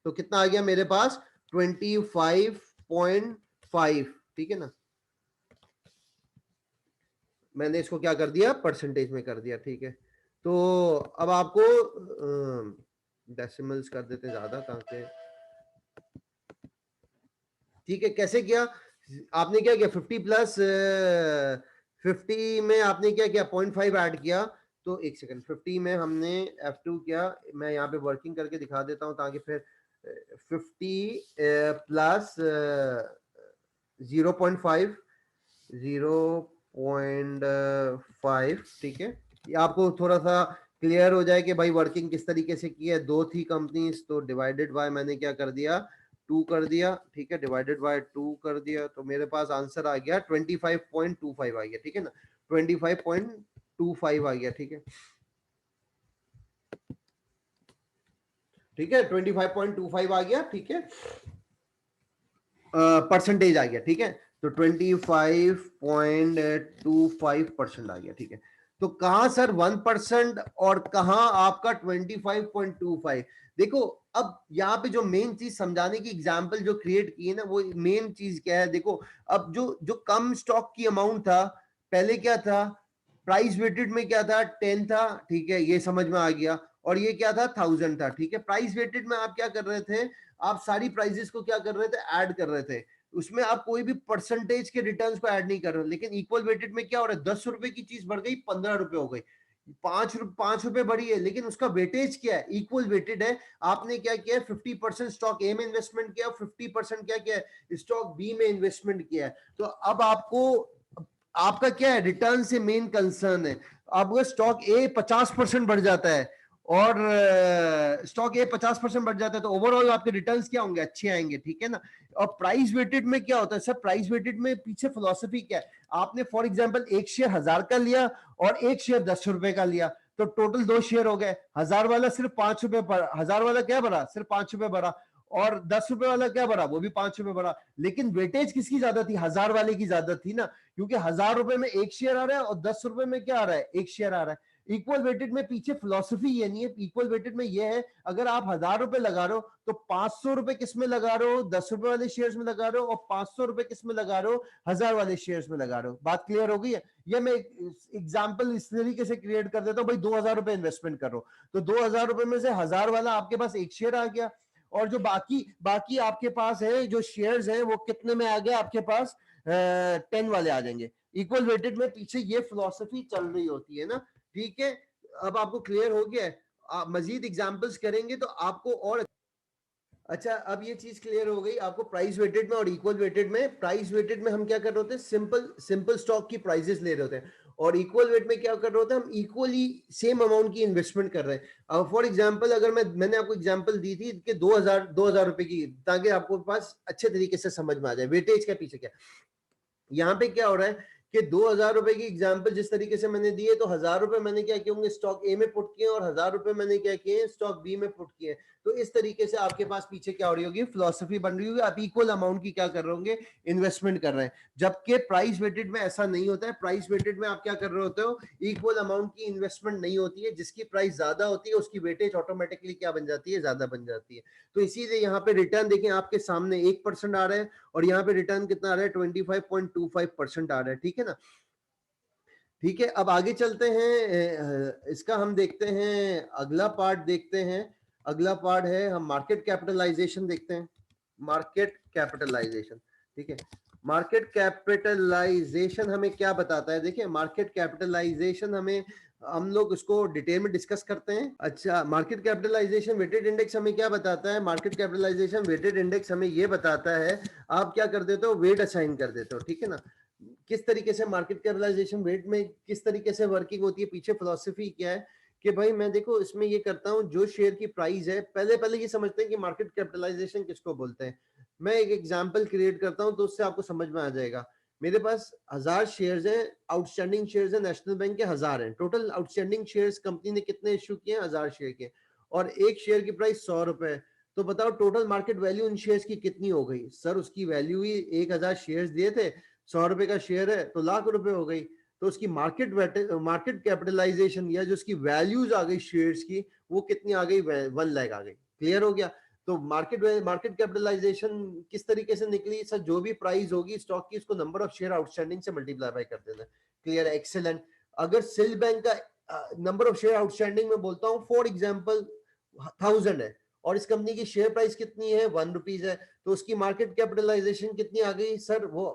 तो कितना आ गया मेरे पास, 25.5, ठीक है ना। मैंने इसको क्या कर दिया, परसेंटेज में कर दिया, ठीक है। तो अब आपको डेसिमल्स कर देते ज्यादा ताकि, ठीक है। कैसे किया आपने, क्या किया, 50 प्लस 50 में आपने क्या किया, 0.5 ऐड किया। तो एक सेकंड, 50 में हमने F2 किया, मैं यहाँ पे वर्किंग करके दिखा देता हूँ ताकि फिर 50 प्लस 0.5, 0.5, ठीक है। ये आपको थोड़ा सा क्लियर हो जाए कि भाई वर्किंग किस तरीके से की है। दो थी कंपनीज, तो डिवाइडेड बाय मैंने क्या कर दिया, 2 कर दिया, ठीक है। डिवाइडेड बाय 2 कर दिया, तो मेरे पास आंसर आ गया 25.25 आ गया, ठीक है ना। 25.25 आ गया, ठीक है, ठीक है। 25.25 आ गया, ठीक है। परसेंटेज आ गया, ठीक है। तो 25.25% आ गया, ठीक है। तो कहां सर 1% और कहां आपका 25.25। देखो, अब यहाँ पे जो मेन चीज समझाने की एग्जांपल जो क्रिएट की है ना, वो मेन चीज क्या है, देखो। अब जो जो कम स्टॉक की अमाउंट था, पहले क्या था, प्राइस वेटेड में क्या था, 10 था, ठीक है, ये समझ में आ गया। और ये क्या था, 1000 था, ठीक है। प्राइस वेटेड में आप क्या कर रहे थे, आप सारी प्राइजेस को क्या कर रहे थे, ऐड कर रहे थे। उसमें आप कोई भी परसेंटेज के रिटर्न्स को ऐड नहीं कर रहे। लेकिन इक्वल वेटेड में क्या हो रहा है, 10 रुपए की चीज बढ़ गई 15 रुपए हो गई, 5 रुपए बढ़ी है, लेकिन उसका वेटेज क्या है, इक्वल वेटेड है। आपने क्या किया है, 50% स्टॉक ए में इन्वेस्टमेंट किया, 50% क्या किया है, स्टॉक बी में इन्वेस्टमेंट किया है। तो अब आपको, आपका क्या है, रिटर्न से मेन कंसर्न है। अब अगर स्टॉक ए 50% बढ़ जाता है और स्टॉक ए 50% बढ़ जाता है, तो ओवरऑल आपके रिटर्न्स क्या होंगे, अच्छे आएंगे, ठीक है ना। और प्राइस वेटेड में क्या होता है सर, प्राइस वेटेड में पीछे फिलॉसफी क्या है, आपने फॉर एग्जांपल एक शेयर 1000 का लिया और एक शेयर 10 रुपए का लिया, तो टोटल 2 शेयर हो गए। 1000 वाला सिर्फ 5 रुपए पर, 1000 वाला क्या भरा, सिर्फ 5 रुपए भरा, और 10 रुपए वाला क्या भरा, वो भी 5 रुपए भरा। लेकिन वेटेज किसकी ज्यादा थी, 1000 वाले की ज्यादा थी ना, क्योंकि 1000 रुपए में एक शेयर आ रहा है और 10 रुपए में क्या आ रहा है, एक शेयर आ रहा है। इक्वल वेटेड में पीछे फिलॉसफी ये नहीं है, इक्वल वेटेड में ये है, अगर आप 1000 रुपए लगा रहे हो तो 500 रुपए किस में लगा रहे हो, 10 रुपए वाले शेयर्स में लगा रहे हो, और 500 रुपए किस में लगा रहे हो, 1000 वाले शेयर्स में लगा रहे हो। बात क्लियर हो गई है। ये मैं एग्जाम्पल इस तरीके से क्रिएट कर देता हूँ, भाई 2000 रुपए इन्वेस्टमेंट कर रहा हो, तो 2000 रुपए में से 1000 वाला आपके पास एक शेयर आ गया, और जो बाकी बाकी आपके पास है जो शेयर्स है, वो कितने में आ गया आपके पास, 10 वाले आ जाएंगे। इक्वल वेटेड में पीछे ये फिलॉसफी चल रही होती है ना, ठीक है। अब आपको क्लियर हो गया है, आप मजीद एग्जांपल्स करेंगे तो आपको और अच्छा। अब ये चीज क्लियर हो गई आपको, प्राइस वेटेड में और इक्वल वेटेड में। प्राइस वेटेड में हम क्या कर रहे होते हैं, सिंपल सिंपल स्टॉक की प्राइसेस ले रहे होते हैं, और इक्वल वेट में क्या कर रहे होते हैं, हम इक्वली सेम अमाउंट की इन्वेस्टमेंट कर रहे हैं। अब फॉर एग्जांपल, अगर मैंने आपको एग्जांपल दी थी कि 2000 रुपए की, ताकि आपको पास अच्छे तरीके से समझ में आ जाए वेटेज के पीछे क्या। यहाँ पे क्या हो रहा है कि 2000 रुपए की एग्जांपल जिस तरीके से मैंने दी है, तो 1000 रुपए मैंने क्या किए होंगे, स्टॉक ए में पुट किए, और 1000 रुपए मैंने क्या किए, स्टॉक बी में पुट किए। तो इस तरीके से आपके पास पीछे क्या हो रही होगी, फिलॉसफी बन रही होगी, आप इक्वल अमाउंट की क्या कर रहे होंगे, इन्वेस्टमेंट कर रहे हैं। जबकि प्राइस वेटेड में ऐसा नहीं होता है। प्राइस वेटेड में आप क्या कर रहे होते हो, इक्वल अमाउंट की इन्वेस्टमेंट नहीं होती है। जिसकी प्राइस ज्यादा होती है उसकी वेटेज ऑटोमेटिकली क्या बन जाती है, ज्यादा बन जाती है। तो इसीलिए यहाँ पे रिटर्न देखें आपके सामने 1% आ रहा है, और यहाँ पे रिटर्न कितना आ रहा है, 25.25% आ रहा है, ठीक है ना। ठीक है, अब आगे चलते हैं, इसका हम देखते हैं, अगला पार्ट देखते हैं। अगला पार्ट है हम मार्केट कैपिटलाइजेशन देखते हैं। मार्केट कैपिटलाइजेशन, ठीक है। मार्केट कैपिटलाइजेशन हमें क्या बताता है? देखिए मार्केट कैपिटलाइजेशन हमें, हम लोग उसको डिटेल में डिस्कस करते हैं। अच्छा, मार्केट कैपिटलाइजेशन वेटेड इंडेक्स हमें क्या बताता है? मार्केट कैपिटलाइजेशन वेटेड इंडेक्स हमें ये बताता है, आप क्या कर देते हो, वेट असाइन कर देते हो, ठीक है ना। किस तरीके से मार्केट कैपिटलाइजेशन वेट में किस तरीके से वर्किंग होती है, पीछे फिलोसफी क्या है कि भाई मैं देखो इसमें ये करता हूं, जो शेयर की प्राइस है, पहले पहले ये समझते हैं कि मार्केट कैपिटलाइजेशन किसको बोलते हैं। मैं एक एग्जांपल क्रिएट करता हूं तो उससे आपको समझ में आ जाएगा। मेरे पास 1000 शेयर्स हैं, आउटस्टैंडिंग शेयर्स हैं नेशनल बैंक के 1000 हैं, टोटल आउटस्टैंडिंग शेयर्स कंपनी ने कितने इशू किए हैं? 1000 शेयर के, और एक शेयर की प्राइस 100 रुपए। तो बताओ टोटल मार्केट वैल्यू उन शेयर्स की कितनी हो गई? सर उसकी वैल्यू ही 1000 शेयर्स दिए थे, 100 रुपए का शेयर है तो लाख रुपए हो गई। तो उसकी मार्केट कैपिटलाइजेशन या जो उसकी वैल्यूज आ गई शेयर्स की, वो कितनी आ गई? 1 लाख आ गई। क्लियर हो गया? तो मार्केट कैपिटलाइजेशन किस तरीके से निकली? सर जो भी प्राइस होगी स्टॉक की, उसको नंबर ऑफ शेयर आउटस्टैंडिंग से मल्टीप्लाई बाय कर देना। क्लियर है? एक्सेलेंट। अगर सिल बैंक का नंबर ऑफ शेयर आउटस्टैंडिंग में बोलता हूं फॉर एग्जांपल 1000 है, और इस कंपनी की शेयर प्राइस कितनी है? 1 रुपीज है, तो उसकी मार्केट कैपिटलाइजेशन कितनी आ गई? सर वो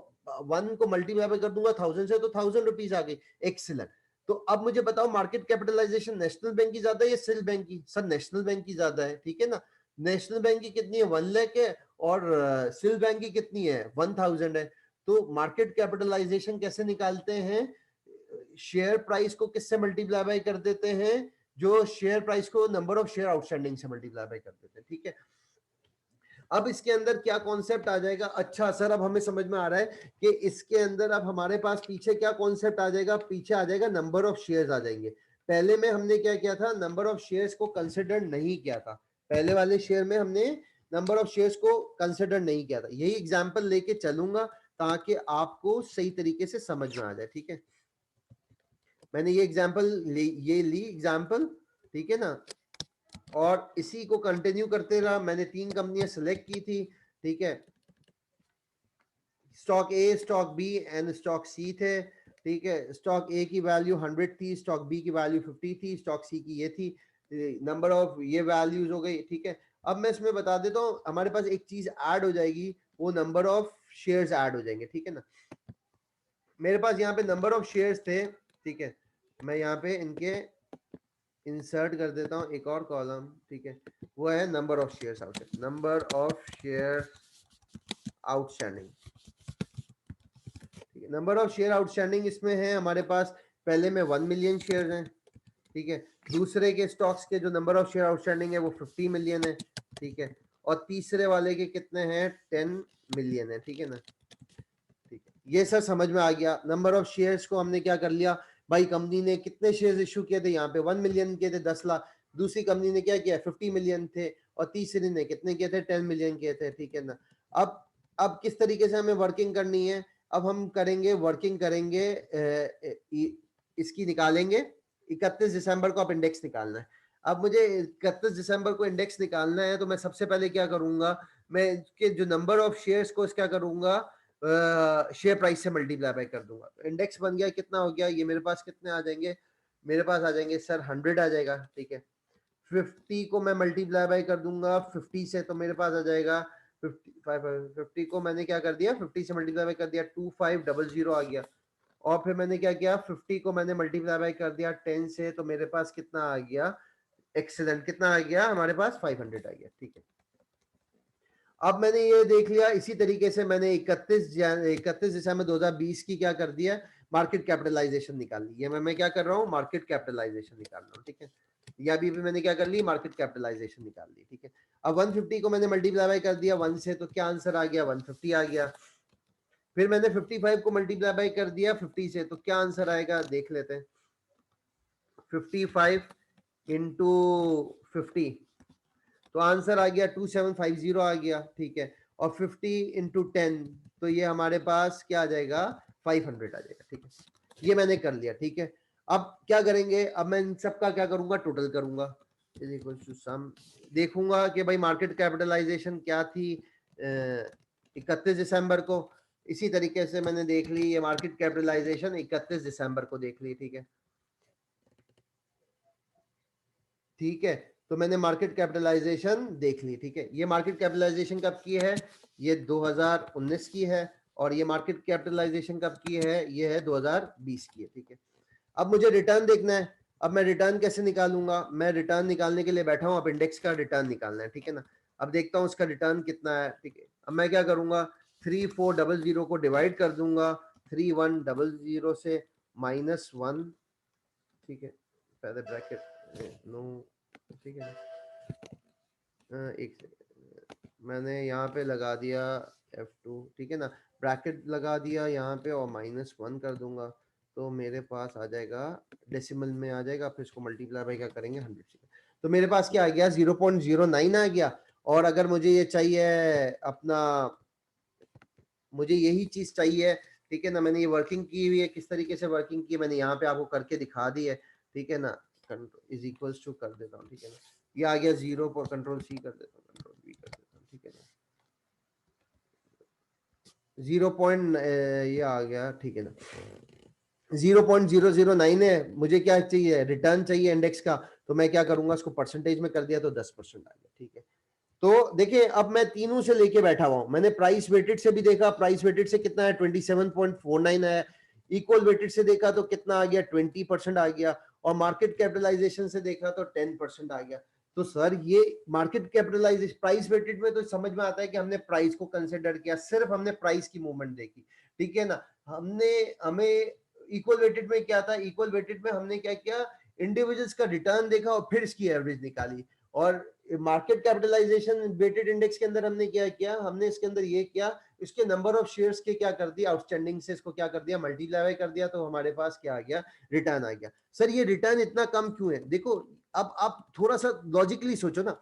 1 को मल्टीप्लाई कर दूंगा 1000 से तो 1000 रुपीज आ गई। एक्सीलेंट। तो अब मुझे बताओ मार्केट कैपिटलाइजेशन नेशनल बैंक की ज्यादा है या सिल बैंक की? सर नेशनल बैंक की ज्यादा है, ठीक है ना। नेशनल बैंक की कितनी है? 1 लाख है, और सिल बैंक की कितनी है? 1000 है। तो मार्केट कैपिटलाइजेशन कैसे निकालते हैं? शेयर प्राइस को किससे मल्टीप्लाई बाय कर देते हैं? जो शेयर प्राइस को नंबर ऑफ शेयर आउटस्टैंडिंग से मल्टीप्लाई बाय कर देते हैं, ठीक है। अब इसके अंदर क्या कॉन्सेप्ट आ जाएगा? अच्छा सर अब हमें समझ में आ रहा है कि इसके अंदर अब हमारे पास पीछे क्या कॉन्सेप्ट आ जाएगा? पीछे आ जाएगा नंबर ऑफ शेयर्स आ जाएंगे। पहले में हमने क्या किया था? नंबर ऑफ शेयर्स को कंसिडर नहीं किया था। पहले वाले शेयर में हमने नंबर ऑफ शेयर्स को कंसिडर नहीं किया था। यही एग्जाम्पल लेके चलूंगा ताकि आपको सही तरीके से समझ में आ जाए, ठीक है। मैंने ये एग्जाम्पल ये ली एग्जाम्पल, ठीक है ना, और इसी को कंटिन्यू करते रहा। मैंने 3 कंपनियां सिलेक्ट की थी, ठीक है। Stock A, stock B and stock C थे, ठीक है। स्टॉक ए की वैल्यू 100 थी, स्टॉक बी की वैल्यू 50 थी, स्टॉक सी की ये थी। नंबर ऑफ ये वैल्यूज हो गई, ठीक है। अब मैं इसमें बता देता हूँ, हमारे पास एक चीज ऐड हो जाएगी, वो नंबर ऑफ शेयर्स ऐड हो जाएंगे, ठीक है ना। मेरे पास यहाँ पे नंबर ऑफ शेयर्स थे, ठीक है। मैं यहाँ पे इनके इंसर्ट कर देता हूँ एक और कॉलम, ठीक है। वो है number of shares outstanding, number of share outstanding, ठीक है। नंबर ऑफ शेयर आउटस्टैंडिंग इसमें है हमारे पास, पहले में 1 मिलियन शेयर हैं, ठीक है। दूसरे के स्टॉक्स के जो नंबर ऑफ शेयर आउटस्टैंडिंग है वो 50 मिलियन है, ठीक है। और तीसरे वाले के कितने हैं? 10 मिलियन है, ठीक है ना। ठीक है, ये सर समझ में आ गया। नंबर ऑफ शेयर्स को हमने क्या कर लिया भाई, कंपनी ने कितने शेयर्स इशू किए थे? यहाँ पे 1 मिलियन किए थे, 10 लाख। दूसरी कंपनी ने क्या किया? 50 मिलियन थे, और तीसरी ने कितने किए थे? 10 मिलियन किए थे, ठीक है ना। अब किस तरीके से हमें वर्किंग करनी है? अब हम करेंगे वर्किंग करेंगे, इसकी निकालेंगे 31 दिसंबर को। आप इंडेक्स निकालना है। अब मुझे 31 दिसंबर को इंडेक्स निकालना है, तो मैं सबसे पहले क्या करूंगा? मैं इसके जो नंबर ऑफ शेयर्स को क्या करूंगा? शेयर प्राइस से मल्टीप्लाई बाय कर दूंगा। तो इंडेक्स बन गया, कितना हो गया? ये मेरे पास कितने आ जाएंगे? मेरे पास आ जाएंगे सर 100 आ जाएगा, ठीक है। 50 को मैं मल्टीप्लाई बाय कर दूंगा 50 से, तो मेरे पास आ जाएगा 50 को मैंने क्या कर दिया? 50 से मल्टीप्लाई बाय कर दिया, 2500 आ गया। और फिर मैंने क्या किया? 50 को मैंने मल्टीप्लाई बाय कर दिया 10 से, तो मेरे पास कितना आ गया? एक्सीलेंट, कितना आ गया हमारे पास? 500 आ गया, ठीक है। अब मैंने ये देख लिया, इसी तरीके से मैंने 31 दिसंबर 2020 की क्या कर दिया? मार्केट कैपिटलाइजेशन निकाल ली। ये मैं क्या कर रहा हूँ? मार्केट कैपिटलाइजेशन निकाल रहा हूँ, ठीक है। या भी मैंने क्या कर ली? मार्केट कैपिटलाइजेशन निकाल ली, ठीक है। अब 150 को मैंने मल्टीप्लाई बाय कर दिया 1 से, तो क्या आंसर आ गया? 150 आ गया। फिर मैंने 55 को मल्टीप्लाई बाय कर दिया 50 से, तो क्या आंसर आएगा? देख लेते हैं। 55 इंटू 50, तो आंसर आ गया 2750 आ गया, ठीक है। और 50 इंटू 10, तो ये हमारे पास क्या आ जाएगा? 500 आ जाएगा, ठीक है। ये मैंने कर लिया, ठीक है। अब क्या करेंगे? अब मैं इन सबका क्या करूंगा? टोटल करूंगा। सम देखूंगा कि भाई मार्केट कैपिटलाइजेशन क्या थी 31 दिसंबर को। इसी तरीके से मैंने देख ली ये मार्केट कैपिटलाइजेशन 31 दिसंबर को देख ली, ठीक है। ठीक है, तो मैंने मार्केट कैपिटलाइजेशन देख ली, ठीक है। ये मार्केट कैपिटलाइजेशन कब की है, ये 2019 की है, और ये मार्केट कैपिटलाइजेशन कब की है, ये है 2020 की है, ठीक है। अब मुझे रिटर्न देखना है। अब मैं रिटर्न कैसे निकालूंगा, मैं रिटर्न निकालने के लिए बैठा हूं, अब इंडेक्स का रिटर्न निकालना है, ठीक है ना। अब देखता हूं उसका रिटर्न कितना है, ठीक है। अब मैं क्या करूंगा, 3400 को डिवाइड कर दूंगा 3100 से -1, ठीक है, पहले ब्रैकेट नो, ठीक है। एक सेकंड, मैंने यहाँ पे लगा दिया F2, ठीक है ना, ब्रैकेट लगा दिया यहाँ पे और -1 कर दूंगा, तो मेरे पास आ जाएगा, डेसिमल में आ जाएगा, फिर इसको मल्टीप्लाई बाई क्या करेंगे 100 से, तो मेरे पास क्या आ गया 0.09 आ गया। और अगर मुझे ये चाहिए अपना, मुझे यही चीज चाहिए, ठीक है ना, मैंने ये वर्किंग की हुई है, किस तरीके से वर्किंग की मैंने यहाँ पे आपको करके दिखा दी है, ठीक है ना। इज इक्वल्स टू कर देता हूँ, ठीक है ना, ये आ गया 0 पर, कंट्रोल C कर देता हूँ, कंट्रोल V कर देता हूँ, ठीक है ना, 0 पॉइंट ये आ गया, ठीक है ना, 0.009 है। मुझे क्या चाहिए, रिटर्न चाहिए इंडेक्स का, तो मैं क्या करूंगा, उसको परसेंटेज में कर दिया तो 10% आ गया, ठीक है। तो देखिए अब मैं तीनों से लेके बैठा हुआ हूं, मैंने प्राइस वेटेड से भी देखा, प्राइस वेटेड से कितना है 27.49 है, इक्वल वेटेड से देखा तो कितना आ गया 20% आ गया, और मार्केट कैपिटलाइजेशन से देखा तो 10% आ गया। तो सर ये मार्केट कैपिटलाइजेशन प्राइस वेटेड में तो समझ में आता है कि हमने प्राइस को कंसिडर किया, सिर्फ हमने प्राइस की मूवमेंट देखी, ठीक है ना। हमें इक्वल वेटेड में क्या था, इक्वल वेटेड में हमने क्या किया, इंडिविजुअल्स का रिटर्न देखा और फिर इसकी एवरेज निकाली। और मार्केट कैपिटलाइजेशन वेटेड इंडेक्स के अंदर हमने क्या किया, हमने इसके अंदर ये किया, इसके नंबर ऑफ शेयर्स के क्या कर दिया, आउटस्टैंडिंग से इसको क्या कर दिया, मल्टीप्लाई कर दिया, तो हमारे पास क्या आ गया, रिटर्न आ गया। सर ये रिटर्न इतना कम क्यों है, देखो अब आप थोड़ा सा लॉजिकली सोचो ना,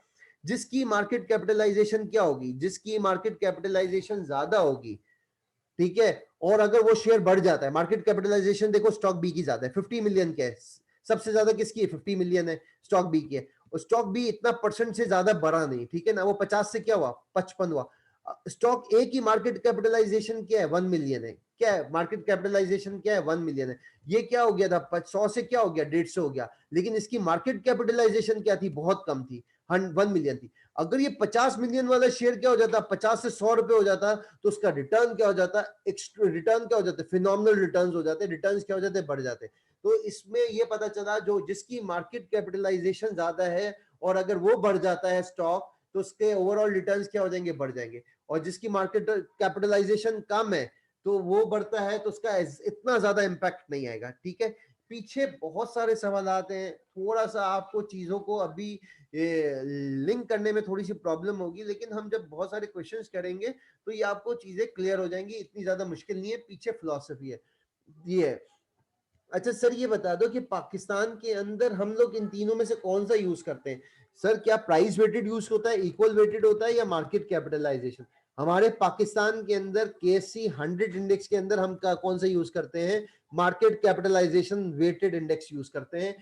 जिसकी मार्केट कैपिटलाइजेशन क्या होगी, जिसकी मार्केट कैपिटलाइजेशन ज्यादा होगी, ठीक है, और अगर वो शेयर बढ़ जाता है, मार्केट कैपिटलाइजेशन देखो स्टॉक बी की ज्यादा है, 50 मिलियन के है, सबसे ज्यादा किसकी है, 50 मिलियन है, स्टॉक बी की है, और स्टॉक बी इतना परसेंट से ज्यादा बढ़ा नहीं, ठीक है ना, वो 50 से क्या हुआ 55 हुआ। स्टॉक ए की मार्केट कैपिटलाइजेशन क्या है 1 मिलियन है, क्या है मार्केट कैपिटलाइजेशन क्या है 1 मिलियन है, ये क्या हो गया था 100 से क्या हो गया 150 हो गया, लेकिन इसकी मार्केट कैपिटलाइजेशन क्या थी, बहुत कम थी, 1 मिलियन थी। अगर ये 50 मिलियन वाला शेयर क्या हो जाता, 50 से 100 रुपए हो जाता, तो उसका रिटर्न क्या हो जाता, रिटर्न क्या हो जाते, फिनोमिनल रिटर्न्स हो जाते, रिटर्न्स क्या हो जाते, बढ़ जाते। तो इसमें ये पता चला जो जिसकी मार्केट कैपिटलाइजेशन ज्यादा है और अगर वो बढ़ जाता है स्टॉक, तो उसके ओवरऑल रिटर्न्स क्या हो जाएंगे, बढ़ जाएंगे, और जिसकी मार्केट कैपिटलाइजेशन कम है तो वो बढ़ता है तो उसका इतना ज्यादा इंपैक्ट नहीं आएगा, ठीक है। पीछे बहुत सारे सवाल आते हैं, थोड़ा सा आपको चीजों को अभी लिंक करने में थोड़ी सी प्रॉब्लम होगी, लेकिन हम जब बहुत सारे क्वेश्चंस करेंगे तो ये आपको चीजें क्लियर हो जाएंगी, इतनी ज्यादा मुश्किल नहीं है, पीछे फिलॉसफी है ये है। अच्छा सर ये बता दो कि पाकिस्तान के अंदर हम लोग इन तीनों में से कौन सा यूज करते हैं, सर क्या प्राइस वेटेड यूज होता है, इक्वल वेटेड होता है, या मार्केट कैपिटलाइजेशन। हमारे पाकिस्तान के अंदर केएससी 100 इंडेक्स के अंदर हम कौन सा यूज करते हैं, market capitalisation weighted index use करते हैं।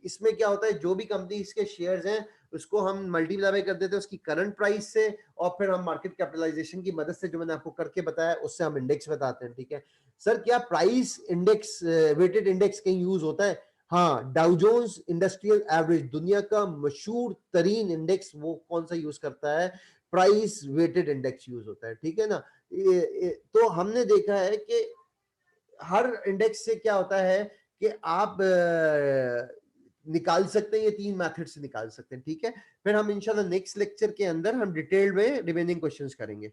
इसमें क्या होता है, जो भी कंपनी के शेयर्स हैं उसको हम मल्टीप्लाई कर देते हैं उसकी करंट प्राइस से, और फिर हम मार्केट कैपिटलाइजेशन की मदद से, जो मैंने आपको करके बताया, उससे हम इंडेक्स बताते हैं, ठीक है। सर क्या प्राइस इंडेक्स वेटेड इंडेक्स कहीं यूज होता है, हाँ, डाउ जोन्स इंडस्ट्रियल एवरेज दुनिया का मशहूर तरीन इंडेक्स, वो कौन सा यूज करता है, प्राइस वेटेड इंडेक्स यूज होता है, ठीक है ना। तो हमने देखा है कि हर इंडेक्स से क्या होता है कि आप निकाल सकते हैं, ये तीन मेथड से निकाल सकते हैं, ठीक है। फिर हम इंशाल्लाह नेक्स्ट लेक्चर के अंदर हम डिटेल में रिमेनिंग क्वेश्चंस करेंगे।